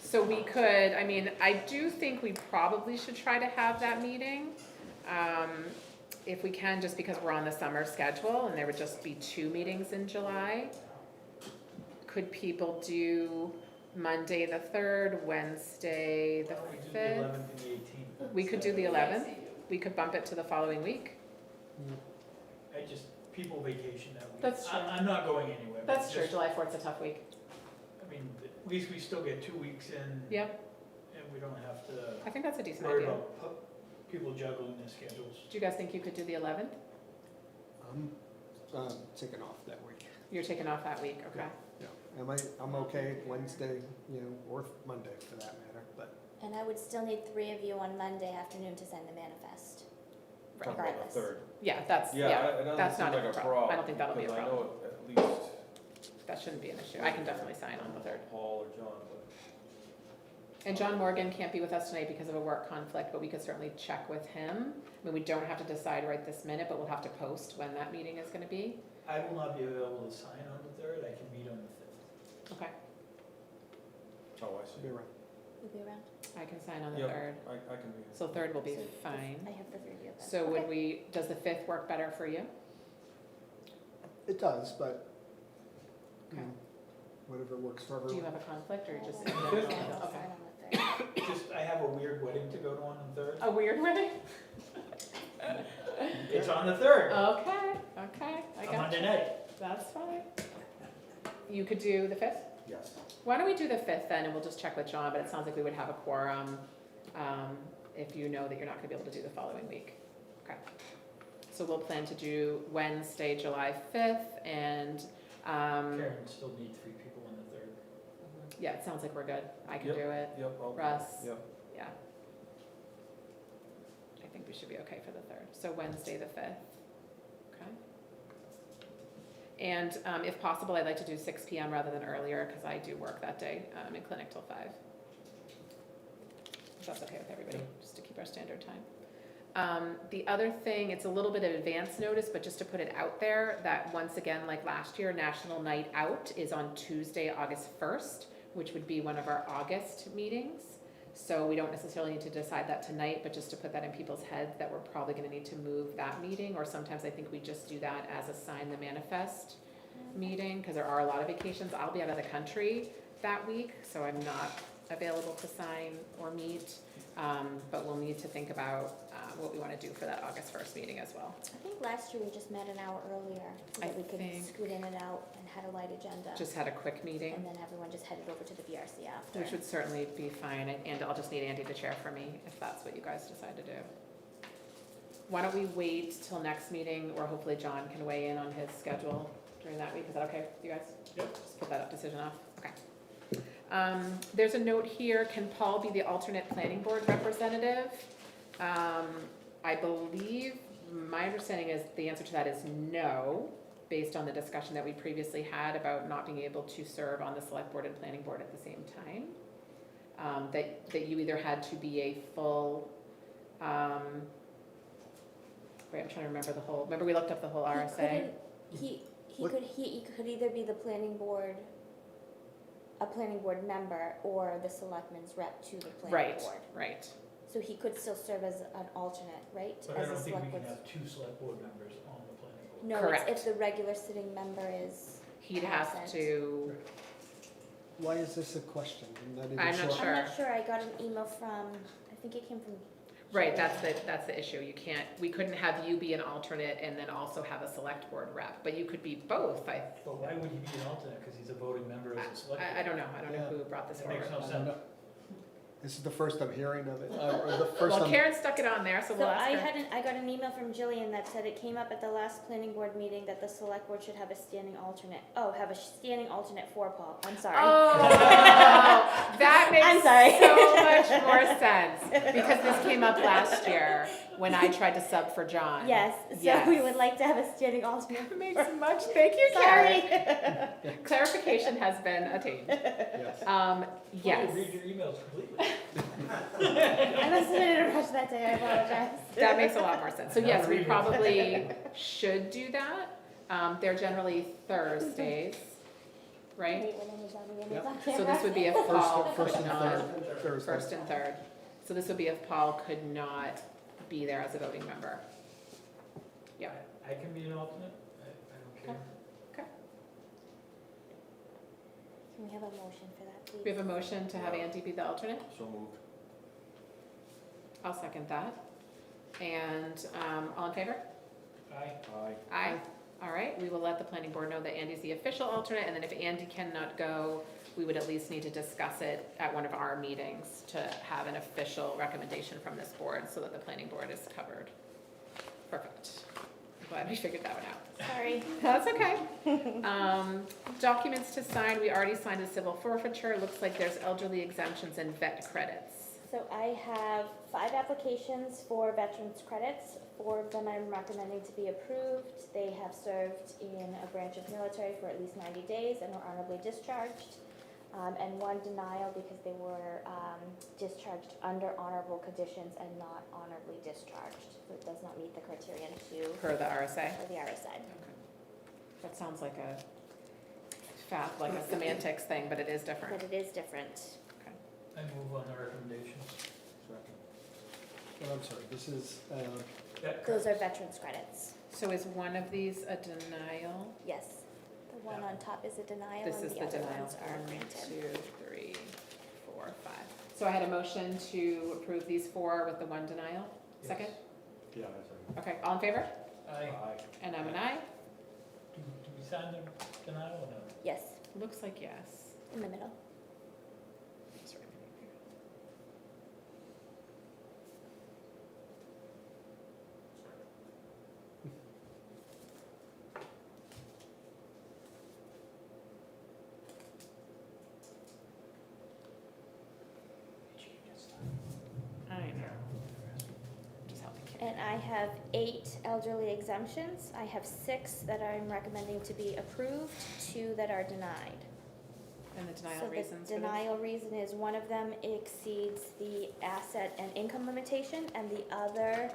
So we could, I mean, I do think we probably should try to have that meeting. If we can, just because we're on the summer schedule and there would just be 2 meetings in July. Could people do Monday the 3rd, Wednesday the We do the 5th? 11th and the 18th. We could do the 11th. We could bump it to the following week. People vacation that week. That's true. I'm not going anywhere. but That's true, just- July 4th's a tough week. I mean, at least we still get 2 weeks in. Yep. And we don't have to I think that's a decent worry idea. about people juggling their schedules. Do you guys think you could do the 11th? I'm taking off that week. You're taking off that week, okay. Yeah, I'm okay Wednesday, or Monday for that matter, but. And I would still need 3 of you on Monday afternoon to sign the manifest. Talk about Regardless. the 3rd. Yeah, that's, Yeah, yeah, it doesn't that's seem not like a a problem. problem. I don't think that'll be a because problem. I know at least. That shouldn't be an issue. I can definitely sign on the 3rd. Paul or John, but. And John Morgan can't be with us tonight because of a work conflict, but we could certainly check with him. I mean, we don't have to decide right this minute, but we'll have to post when that meeting is gonna be. I will not be available to sign on the 3rd. I can meet on the 5th. Okay, Oh, I see. Be around. You'll be around? I can sign on the Yep. 3rd. I can be. So 3rd will be So fine. I have the 3rd of you. So would we, does the 5th work better for you? It does, but, Okay. whatever works for Do you everyone. have a conflict or you just? Fifth? Okay. Sign on the 3rd. Just, I have a weird wedding to go to on the 3rd. A weird wedding? It's on the 3rd, Okay, I a got Monday you. night. That's fine. You could do the 5th? Yes. Why don't we do the 5th then, and we'll just check with John, but it sounds like we would have a quorum, if you know that you're not gonna be able to do the following week. Okay. So we'll plan to do Wednesday, July 5th, and, Karen still need 3 people on the 3rd. yeah, it sounds like we're good. I can Yep. do it. Yep. I'll- Russ? Yep. Yeah. I think we should be okay for the 3rd. So Wednesday, the 5th. Okay. And if possible, I'd like to do 6 PM rather than earlier, because I do work that day in clinic till 5. If that's okay with everybody, just to keep our standard time. The other thing, it's a little bit of advance notice, but just to put it out there, that once again, like last year, National Night Out is on Tuesday, August 1st, which would be one of our August meetings. So we don't necessarily need to decide that tonight, but just to put that in people's heads that we're probably gonna need to move that meeting, or sometimes I think we just do that as a sign the manifest meeting, because there are a lot of vacations. I'll be out of the country that week, so I'm not available to sign or meet. But we'll need to think about what we wanna do for that August 1st meeting as well. I think last year we just met an hour earlier so I that we could think- scoot in and out and had a light agenda. Just had a quick meeting. And then everyone just headed over to the BRC after. Which would certainly be fine, and I'll just need Andy to chair for me if that's what you guys decide to do. Why don't we wait till next meeting, or hopefully John can weigh in on his schedule during that week, is that okay with you guys? Yep. Just put that up, decision off, okay. There's a note here, can Paul be the alternate planning board representative? I believe, my understanding is the answer to that is no, based on the discussion that we previously had about not being able to serve on the select board and planning board at the same time. That you either had to be a full, wait, I'm trying to remember the whole, remember we looked up the whole RSA? He He could either be the planning board, a planning board member, or the selectman's rep to the planning Right, board. right. So he could still serve as an alternate, right? But I As a don't think we select can board. have two select board members on the planning board. No, Correct. it's if the regular sitting member is. He'd have Absent. to, Why is this a question? I'm not I'm even not sure. sure. I'm not sure, I got an email from, I think it came from. right, Julie. that's the issue. You can't, we couldn't have you be an alternate and then also have a select board rep, but you could be both. But why would he be an alternate? Because he's a voting member as a select board. I don't know. I don't know Yeah. who brought this That forward. makes no I don't sense. know. This is the first I'm hearing of it, or the first Well, I'm. Karen stuck it on there, so So we'll ask I her. I got an email from Jillian that said it came up at the last planning board meeting that the select board should have a standing alternate. Oh, have a standing alternate for Paul, I'm sorry. Oh, that makes I'm sorry. so much more sense, because this came up last year when I tried to sub for John. Yes, so Yes. we would like to have a standing alternate. Makes much, thank you, Sorry. Karen. Clarification has been attained. Yes. Yes, Read your emails completely. I must have been in a rush that day, I apologize. that makes a lot more sense. So yes, we probably should do that. They're generally Thursdays, right? Wait, when was that meeting? Yep. It's on So camera. this would be if Paul First could and not, third, Thursday. first and third. So this would be if Paul could not be there as a voting member. Yeah. I can be an alternate, I don't care. Can we have a motion for that, please? We have a motion to have Andy be the alternate. So moved. I'll second that. And all in favor? Aye. Aye. Aye. All right, we will let the planning board know that Andy's the official alternate, and then if Andy cannot go, we would at least need to discuss it at one of our meetings to have an official recommendation from this board so that the planning board is covered. Perfect. Glad we figured that one out. Sorry. That's okay. Documents to sign, we already signed a civil forfeiture. Looks like there's elderly exemptions and vet credits. So I have 5 applications for veterans credits. 4 of them I'm recommending to be approved. They have served in a branch of military for at least 90 days and were honorably discharged. And 1 denial because they were discharged under honorable conditions and not honorably discharged. So it does not meet the criterion to, Per the RSA. for the RSA. That sounds like a like a semantics thing, but it is different. But it is different. I move on the recommendations. Oh, I'm sorry, this is, Those are veterans credits. So is one of these a denial? Yes. The one on top is a denial This and is the the other denial. ones are 1, granted. 2, 3, 4, 5. So I had a motion to approve these 4 with the 1 denial. Second? Yeah, that's right. Okay, all in favor? Aye. And I'm an aye. Do we sign the denial or no? Yes, Looks like yes. in the middle. That's right. I know. Just helping Karen. And I have 8 elderly exemptions. I have 6 that I'm recommending to be approved, 2 that are denied. And the denial So reasons the for this? denial reason is one of them exceeds the asset and income limitation, and the other,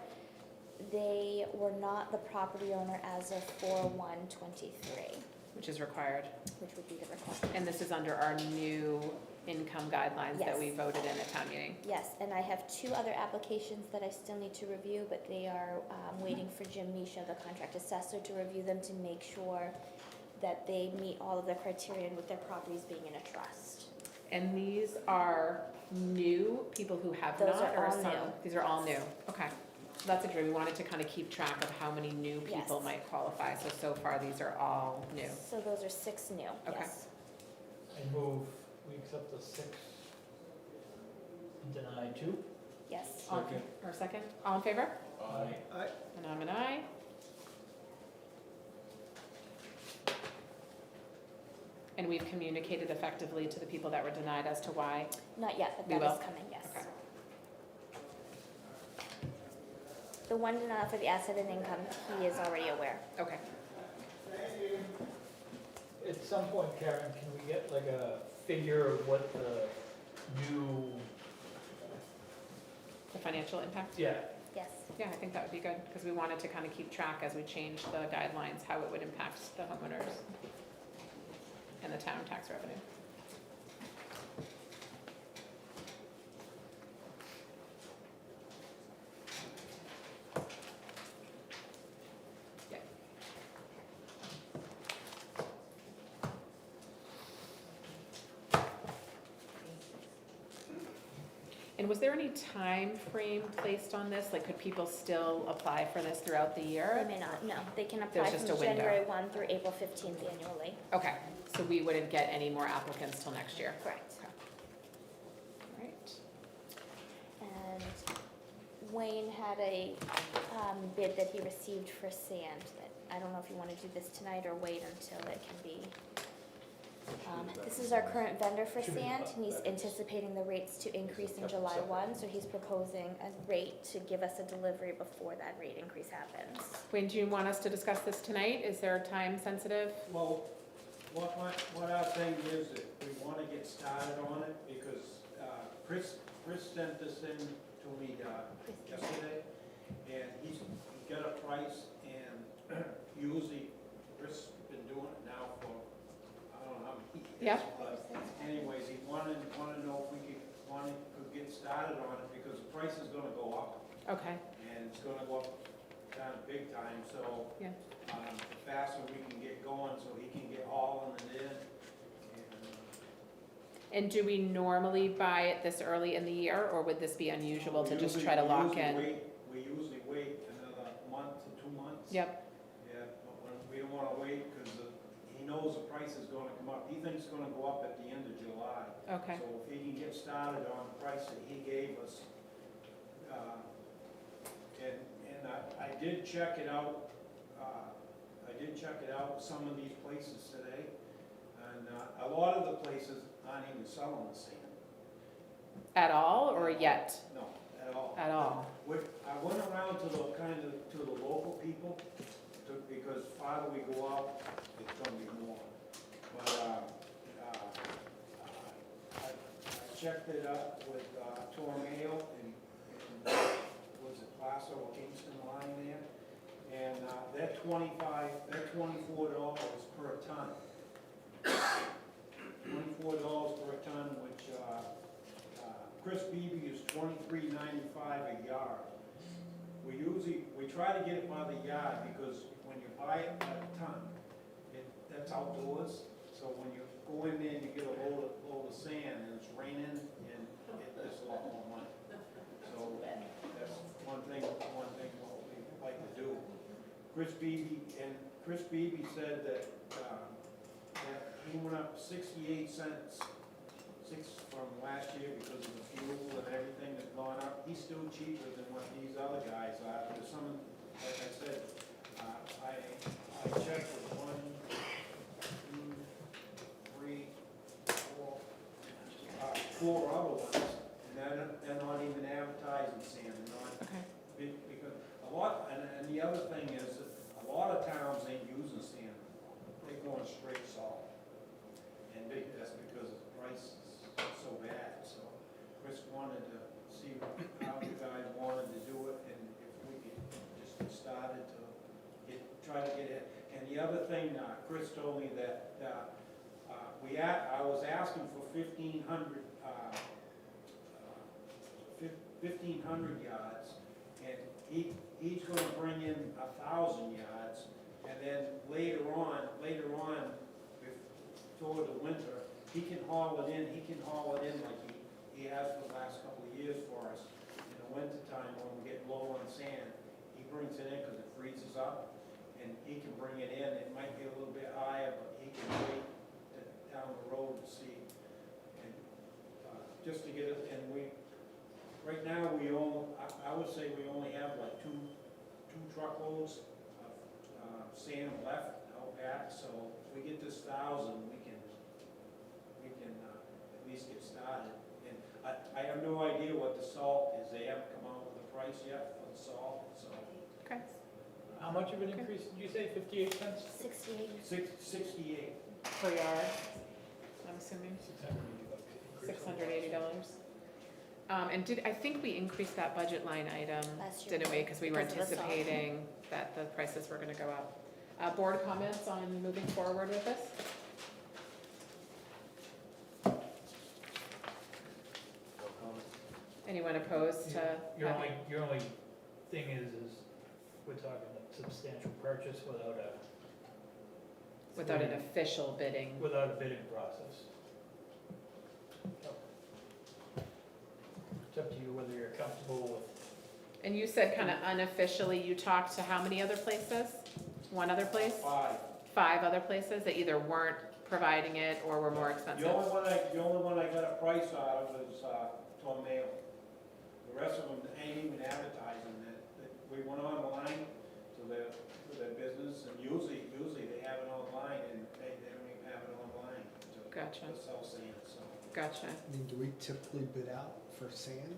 they were not the property owner as of 4/1/23, Which is required. which would be the requirement. And this is under our new income guidelines that Yes. we voted in at town meeting. Yes, and I have 2 other applications that I still need to review, but they are waiting for Jim Misha, the contract assessor, to review them to make sure that they meet all of the criterion with their properties being in a trust. And these are new people who have Those not, are or all some? new. These are all new, okay. So that's a dream, we wanted to kind of keep track of how many new people Yes. might qualify, so far these are all new. So those are 6 new, Okay. yes. I move we accept the 6 and deny 2. Yes. All in- Or second, all in favor? Aye. And I'm an aye. And we've communicated effectively to the people that were denied as to why. Not yet, but We that is will? coming, yes. Okay. The one denial for the asset and income, he is already aware. Okay. At some point, Karen, can we get like a figure of what the new, The financial impact? yeah, Yes. Yeah, I think that would be good, because we wanted to kind of keep track as we change the guidelines, how it would impact the homeowners and the town tax revenue. Yeah. And was there any time frame placed on this? Like, could people still apply for this throughout the They year? may not, no, they can There's apply just a from window. January 1 through April 15th annually. Okay, so we wouldn't get any more applicants till next year? Correct. Right. And Wayne had a bid that he received for sand that, I don't know if you want to do this tonight or wait until it can be. This is our current vendor for sand, and he's anticipating the rates to increase in July 1, so he's proposing a rate to give us a delivery before that rate increase happens. Wayne, do you want us to discuss this tonight? Is there time sensitive? Well, what our thing is, that we wanna get started on it, because, Chris sent this in to me, yesterday, and he got a price, and usually Chris been doing it now for, I don't know how many years. Yeah. But anyways, he wanted to know if we could get started on it, because the price is gonna go up, Okay, and it's gonna go up kind of big time, so. Yeah. The faster we can get going, so he can get hauling it in, and do we normally buy it this early in the year, or would this be unusual to just try to lock in? We usually wait another month to 2 months. Yep, Yeah, but we don't wanna wait, because he knows the price is gonna come up. He thinks it's gonna go up at the end of July. okay, So if he can get started on the price that he gave us, and I did check it out, some of these places today, and a lot of the places aren't even selling the sand. at all, or yet? No, at all. At all. I went around to the local people, because farther we go out, it's gonna be more. But, I checked it up with, Tornado and was it Placer or Kingston line there? And, they're $24 per ton. $24 per ton, which, Chris Beebe is $23.95 a yard. We try to get it by the yard, because when you buy it by the ton, that's outdoors. So when you go in there and you get a load of sand and it's raining, and it's a lot more money. So that's one thing what we like to do. Chris Beebe said that he went up 68 cents from last year because of the fuel and everything that's gone up. He's still cheaper than what these other guys are. There's some, like I said, I checked with 1, 2, 3, 4 other ones, and they're not even advertising sand. Okay. Because a lot, and the other thing is, that a lot of towns ain't using sand. They're going straight salt. And that's because the price is so bad. So Chris wanted to see how you guys wanted to do it, and if we could just get started to try to get it. And the other thing, Chris told me that I was asking for 1,500 yards, and he's going to bring in 1,000 yards, and then later on, toward the winter, he can haul it in like he has for the last couple of years for us. In the wintertime, when we get low on sand, he brings it in because it freezes up, and he can bring it in. It might be a little bit higher, but he can wait down the road to see. And just to get it, and right now, I would say we only have like two truckloads of sand left out back, so if we get this 1,000, we can at least get started. And I have no idea what the salt is. They haven't come out with a price yet for the salt, so. Okay. How much of an increase did you say, 58 cents? 68. 68. Per yard, I'm assuming, $680. And I think we increased that budget line item, Last year, didn't we? Because we were because of the salt. anticipating that the prices were gonna go up. Board comments on moving forward with this? Anyone opposed to Your having? only thing is we're talking a substantial purchase Without an official bidding? without a bidding process. It's up to you whether you're comfortable with. And you said kind of unofficially, you talked to how many other places? One other place? 5. 5 other places that either weren't providing it or were more expensive? The only one I got a price out of was Tornado. The rest of them ain't even advertising that. We went online to their business, and usually they have it online, and they don't even have it online Gotcha. to sell sand, so. Gotcha. I mean, do we typically bid out for sand?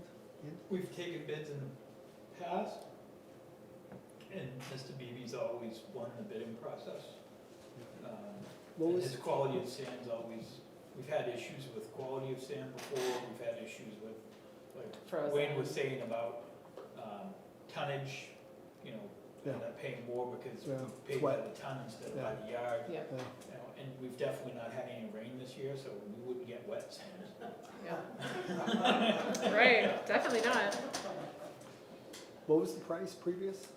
We've taken bids in the past, and Mr. Beebe's always won the bidding process. What And was- his quality of sand's always, we've had issues with quality of sand before, we've had issues with, like Frozen. Wayne was saying about tonnage, you know, end up paying more because we Yeah. paid by the ton instead of by the yard. Yeah. You know, and we've definitely not had any rain this year, so we wouldn't get wet sand. Yeah. Right, definitely not. What was the price previous?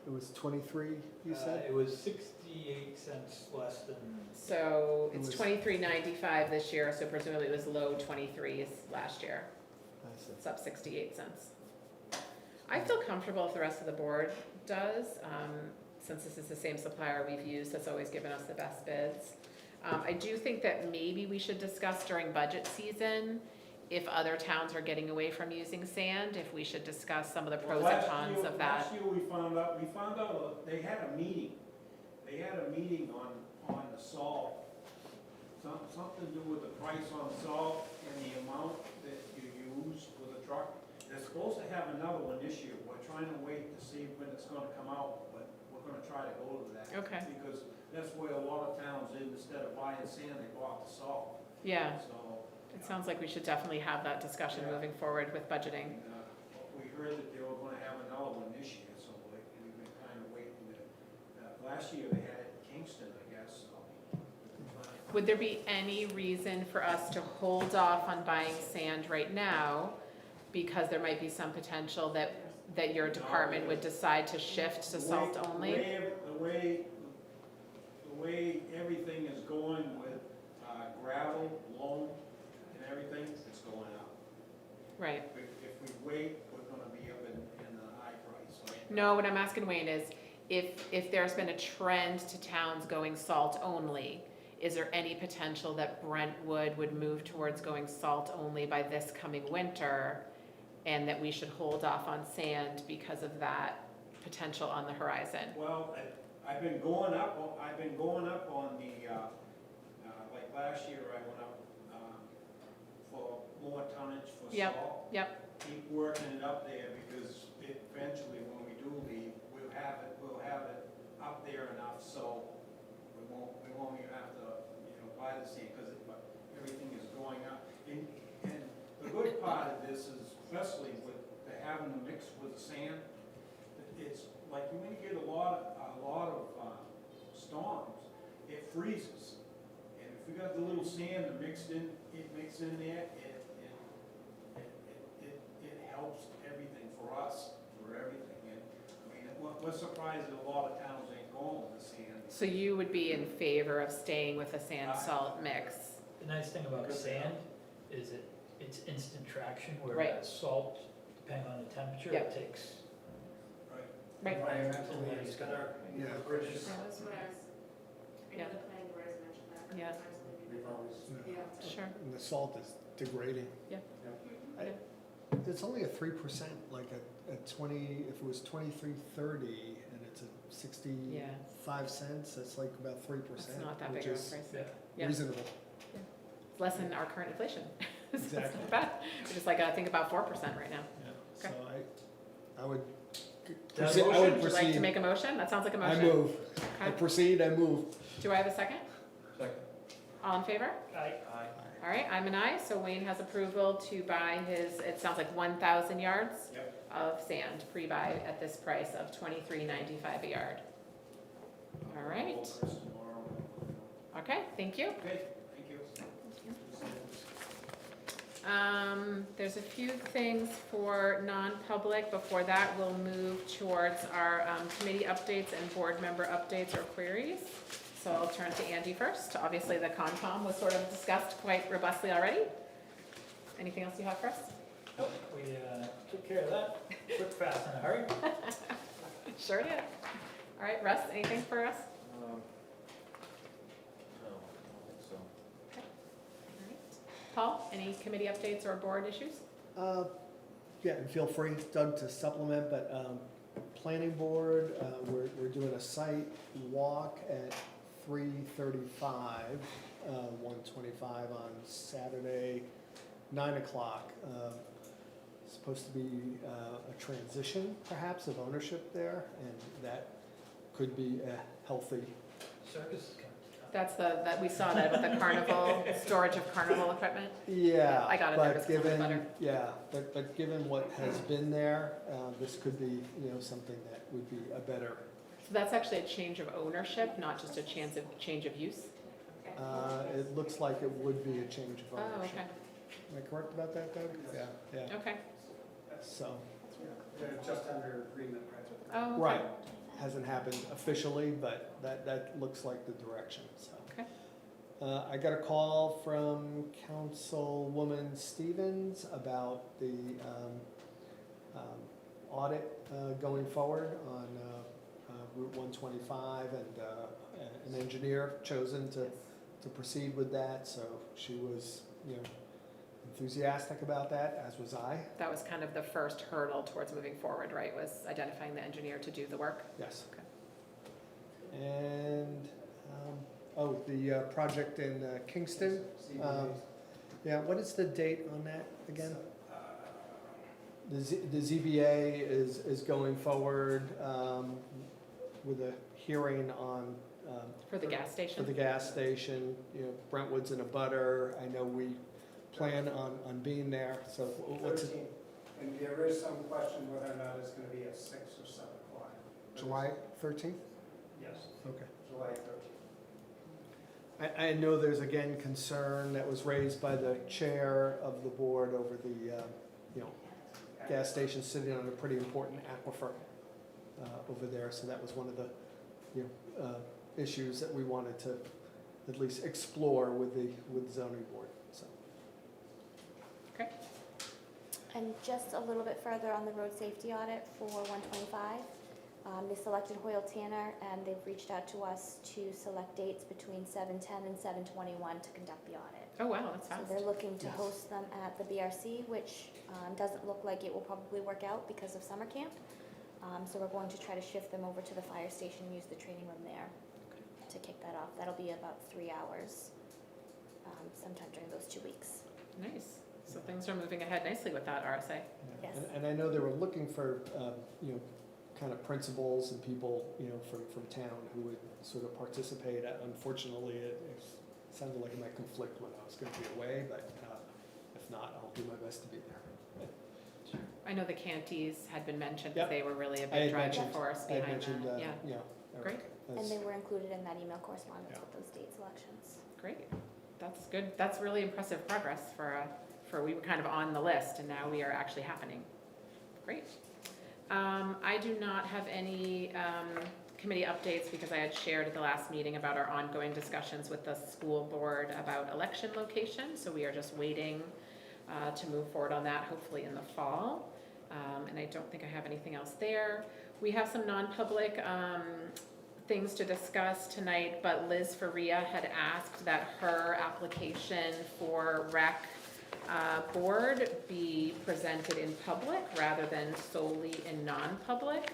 It was 23, you said? It was 68 cents less than, So It it's was- $23.95 this year, so presumably it was low 23s last year. I see. It's up 68 cents. I feel comfortable if the rest of the board does, since this is the same supplier we've used that's always given us the best bids. I do think that maybe we should discuss during budget season, if other towns are getting away from using sand, if we should discuss some of the pros and cons of that. Last year we found out they had a meeting. They had a meeting on the salt. Something to do with the price on salt and the amount that you use with a truck. They're supposed to have another one this year. We're trying to wait to see when it's gonna come out, but we're gonna try to go to that. Okay. Because that's where a lot of towns, instead of buying sand, they bought the salt. Yeah, So, it sounds like we should definitely have that discussion Yeah. moving forward with budgeting. and, we heard that they were gonna have another one this year, so we've been kind of waiting to, last year they had it in Kingston, I guess, so. Would there be any reason for us to hold off on buying sand right now? Because there might be some potential that your department would decide to shift to salt only? The way everything is going with gravel, loam, and everything, it's going up. Right. If we wait, we're gonna be up in the high price. Like, No, what I'm asking Wayne is, if there's been a trend to towns going salt only, is there any potential that Brentwood would move towards going salt only by this coming winter? And that we should hold off on sand because of that potential on the horizon? Well, I've been going up on the, like last year I went up for more tonnage for Yep, salt. yep. Keep working it up there because eventually when we do leave, we'll have it up there enough so we won't even have to, buy the sand because everything is going up. And the good part of this is, especially with having to mix with the sand, it's like when you get a lot of storms, it freezes. And if we got the little sand that mixed in there, it helps everything for us, for everything. And I mean, we're surprised that a lot of towns ain't going with the sand. So you would be in favor of staying with a sand salt mix? the nice thing about sand is it's instant traction, Right. whereas salt, depending on the temperature, Yep. it takes. Right. Environmentally, it's gonna, Yeah. bridges, That was what I was, I know Yeah. the planning board has mentioned that. Yeah. we've always, Sure. And the salt is degrading. Yep. It's only a 3%, like at 20, if it was 23.30 and it's at 65 cents, that's like about 3%. It's not that which big of a is price. Yeah. reasonable. It's less than our current inflation. So it's Exactly. not bad. We're just like, I think about 4% right now. So Okay. I would That proceed. I motion? would Would you like to proceed. make a motion? That sounds like a I motion. move. I Okay. proceed, I move. Do I have a second? second. All in favor? Aye. All right, I'm an aye, so Wayne has approval to buy his, it sounds like 1,000 yards of sand, pre-buy at this price of $23.95 a yard. All right, okay, thank you. Okay, thank you. There's a few things for non-public. Before that, we'll move towards our committee updates and board member updates or queries. So I'll turn to Andy first. Obviously, the Concom was sort of discussed quite robustly already. Anything else you have for us? Nope, we took care of that quick, fast, in a hurry. Sure did. All right, Russ, anything for us? No, I don't think so. All right. Paul, any committee updates or board issues? Yeah, and feel free, Doug, to supplement, but planning board, we're doing a site walk at 3:35, 125 on Saturday, 9 o'clock. Supposed to be a transition, perhaps, of ownership there, and that could be a healthy. Circus is coming. That's that we saw that with the carnival, storage of carnival equipment. Yeah, I got it there, but it's given, better. yeah, but given what has been there, this could be, something that would be a better. So that's actually a change of ownership, not just a change of use? It looks like it would be a change of Oh, ownership. okay, Am I correct about that, Doug? Yeah, okay. so, They're just under agreement, right? Oh, okay. right, hasn't happened officially, but that looks like the direction, so. Okay. I got a call from Councilwoman Stevens about the audit going forward on Route 125, and an engineer chosen to proceed with that, so she was, enthusiastic about that, as was I. That was kind of the first hurdle towards moving forward, right, was identifying the engineer to do the work? Yes. Okay. And, the project in Kingston. Yeah, what is the date on that again? The ZBA is going forward with a hearing on. For the gas For station? the gas station, Brentwood's in a butter. I know we plan on being there, so what's it? 13. And there is some question whether or not it's going to be at 6 or 7 o'clock. July 13th? Yes, Okay. July 13th. I know there's again concern that was raised by the chair of the board over the, gas station sitting on a pretty important aquifer over there. So that was one of the, issues that we wanted to at least explore with the zoning board, so. Okay. And just a little bit further on the road safety audit for 125, they selected Hoyle Tanner, and they've reached out to us to select dates between 7/10 and 7/21 to conduct the audit. Oh, wow, that's So fast. they're looking to Yes. host them at the BRC, which doesn't look like it will probably work out because of summer camp. So we're going to try to shift them over to the fire station and use the training room there to kick that off. That'll be about 3 hours sometime during those 2 weeks. Nice. So things are moving ahead nicely with that RSA. Yes. And I know they were looking for, kind of principals and people, from town who would sort of participate. Unfortunately, it sounded like it might conflict when I was going to be away, but if not, I'll do my best to be there. I know the Canties had been mentioned, Yep. they were really a I had big driving mentioned- force I had behind mentioned, that. Yeah, Eric Great. And as- they were included in that email correspondence Yeah. with those date selections. great. That's good. That's really impressive progress for we were kind of on the list and now we are actually happening. Great. I do not have any committee updates because I had shared at the last meeting about our ongoing discussions with the school board about election location. So we are just waiting to move forward on that, hopefully in the fall. And I don't think I have anything else there. We have some non-public things to discuss tonight, but Liz Faria had asked that her application for rec board be presented in public rather than solely in non-public.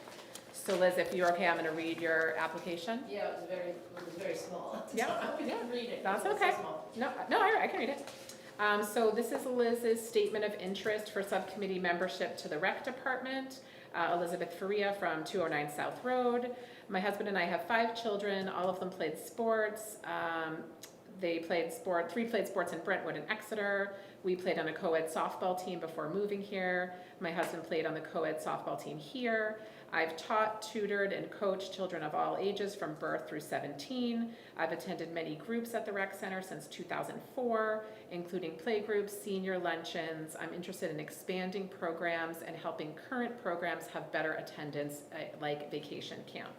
So Liz, if you're okay, I'm gonna read your application. Yeah, it was very small. Yeah, We can read it. that's It's so okay. small. No, I can read it. So this is Liz's statement of interest for subcommittee membership to the rec department. Elizabeth Faria from 209 South Road. My husband and I have 5 children. All of them played sports. They played 3 played sports in Brentwood and Exeter. We played on a co-ed softball team before moving here. My husband played on the co-ed softball team here. I've taught, tutored, and coached children of all ages from birth through 17. I've attended many groups at the rec center since 2004, including playgroups, senior luncheons. I'm interested in expanding programs and helping current programs have better attendance, like vacation camp.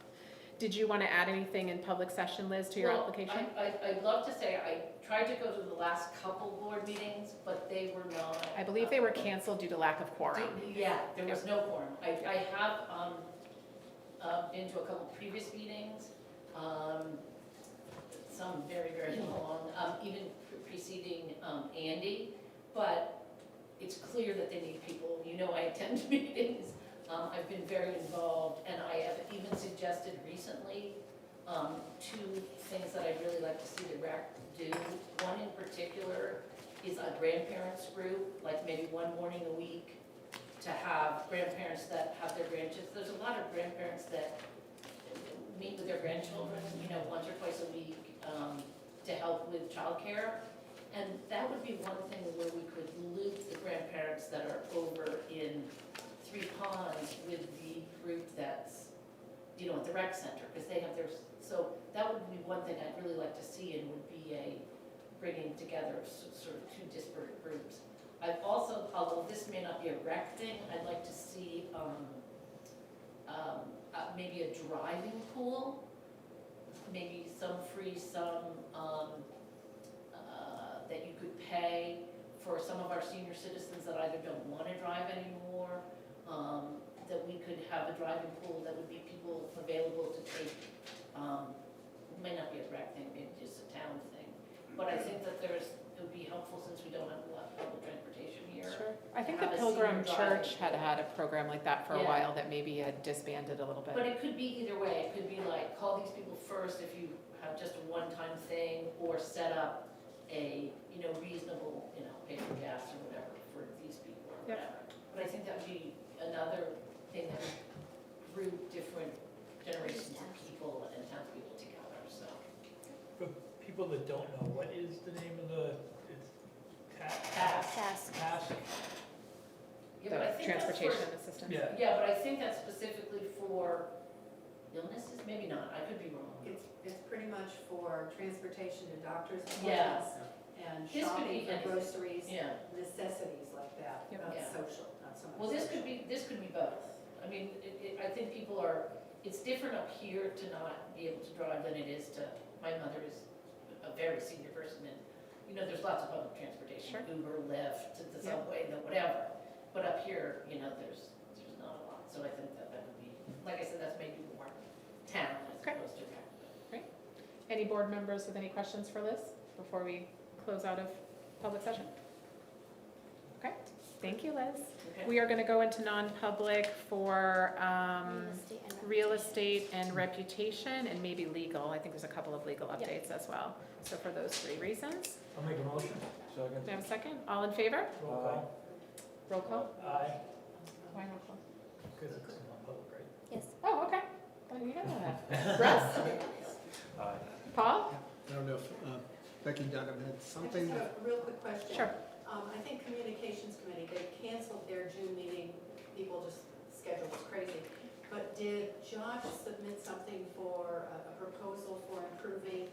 Did you want to add anything in public session, Liz, to your application? I'd love to say, I tried to go to the last couple board meetings, but they were not. I believe they were canceled due to lack of quorum. Yeah, there was no quorum. I have been to a couple previous meetings, some very, very long, even preceding Andy, but it's clear that they need people. You know, I attend meetings. I've been very involved, and I have even suggested recently 2 things that I'd really like to see the rec do. One in particular is a grandparents group, like maybe one morning a week, to have grandparents that have their grandchildren. There's a lot of grandparents that meet with their grandchildren, you know, once or twice a week to help with childcare. And that would be one thing where we could loop the grandparents that are over in 3 Ponds with the group that's, you know, at the rec center, because they have their, so that would be one thing I'd really like to see, and would be a bringing together of sort of 2 disparate groups. I've also, although this may not be a rec thing, I'd like to see maybe a driving pool, maybe some free, some that you could pay for some of our senior citizens that either don't want to drive anymore, that we could have a driving pool that would be people available to take, it may not be a rec thing, maybe just a town thing. But I think that it would be helpful, since we don't have a lot of public transportation here. Sure. I think to the have a Pilgrim senior driving Church had had a program like that for a Yeah. while that maybe had disbanded a little bit. But it could be either way. It could be like, call these people first if you have just a one-time thing, or set up a, you know, reasonable, you know, pay for gas or whatever for these people or Yep. whatever. But I think that would be another thing that would group different generations of people and townspeople together, so. For people that don't know, what is the name of it's Task. Task. Yeah, but I The think that's transportation for- assistance. Yeah. Yeah, but I think that's specifically for illnesses, maybe not, I could be wrong. It's pretty much for transportation to doctors' Yeah. appointments and This could be shopping for anything. groceries, Yeah. necessities like that, Yep. not Yeah. social, not so much. Well, this social. could be both. I mean, I think people are, it's different up here to not be able to drive than it is to, my mother is a very senior person, and, you know, there's lots of public transportation, Sure. Uber, Lyft, the Yeah. subway, the whatever. But up here, you know, there's not a lot, so I think that would be, like I said, that's maybe more town as Okay. opposed to rec. Any board members with any questions for Liz before we close out of public session? Okay, thank you, Liz. Okay. We are going to go into non-public for real estate estate and reputation, and maybe legal. I think there's a couple of legal updates as well. So for those 3 reasons, I'll make a motion. do I have a second? All in favor? Roll call. Roll call? Aye. Why roll call? Because it's non-public, right? Yes. Oh, okay. Well, you don't know that. Russ? Paul? I don't know if Becky Dunham had I something. just have a real quick question. Sure. I think Communications Committee, they canceled their June meeting, people just, schedule was crazy. But did Josh submit something for a proposal for improving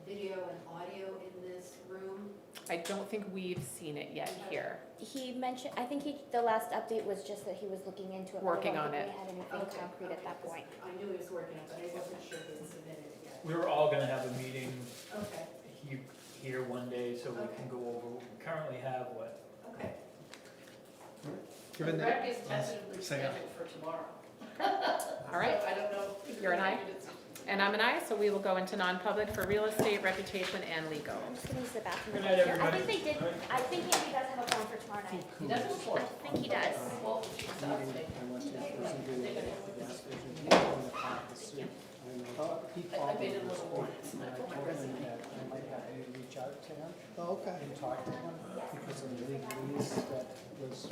video and audio in this room? I don't think we've seen it yet here. He mentioned, I think the last update was just that he was looking into it. but Working I on don't it. think we had anything Okay, concrete at that because point. I knew he was working on it, but I wasn't sure he had submitted it yet. We were all gonna have a meeting Okay, here one day, so we can go over, we currently have what? okay. Given The that- rec is tentatively say aye. scheduled for tomorrow. All right. So I don't know. if You're an we'll aye? make a decision. And I'm an aye, so we will go into non-public for real estate, reputation, and legal. I'm just gonna use the bathroom. Good right night, here. I everybody. think they did, I think Andy does have a phone for tomorrow night. He doesn't report. I think he does. Well, she's up, I went to gas station, he told me to park the suit. He I called made me it a little more. and I told him that I might have to reach out to him. Oh, okay. And talk to him because of the lease that was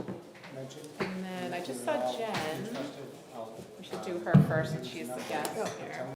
mentioned. And then I just saw Jen. Interested, I'll, We should do her first, since she's the guest here.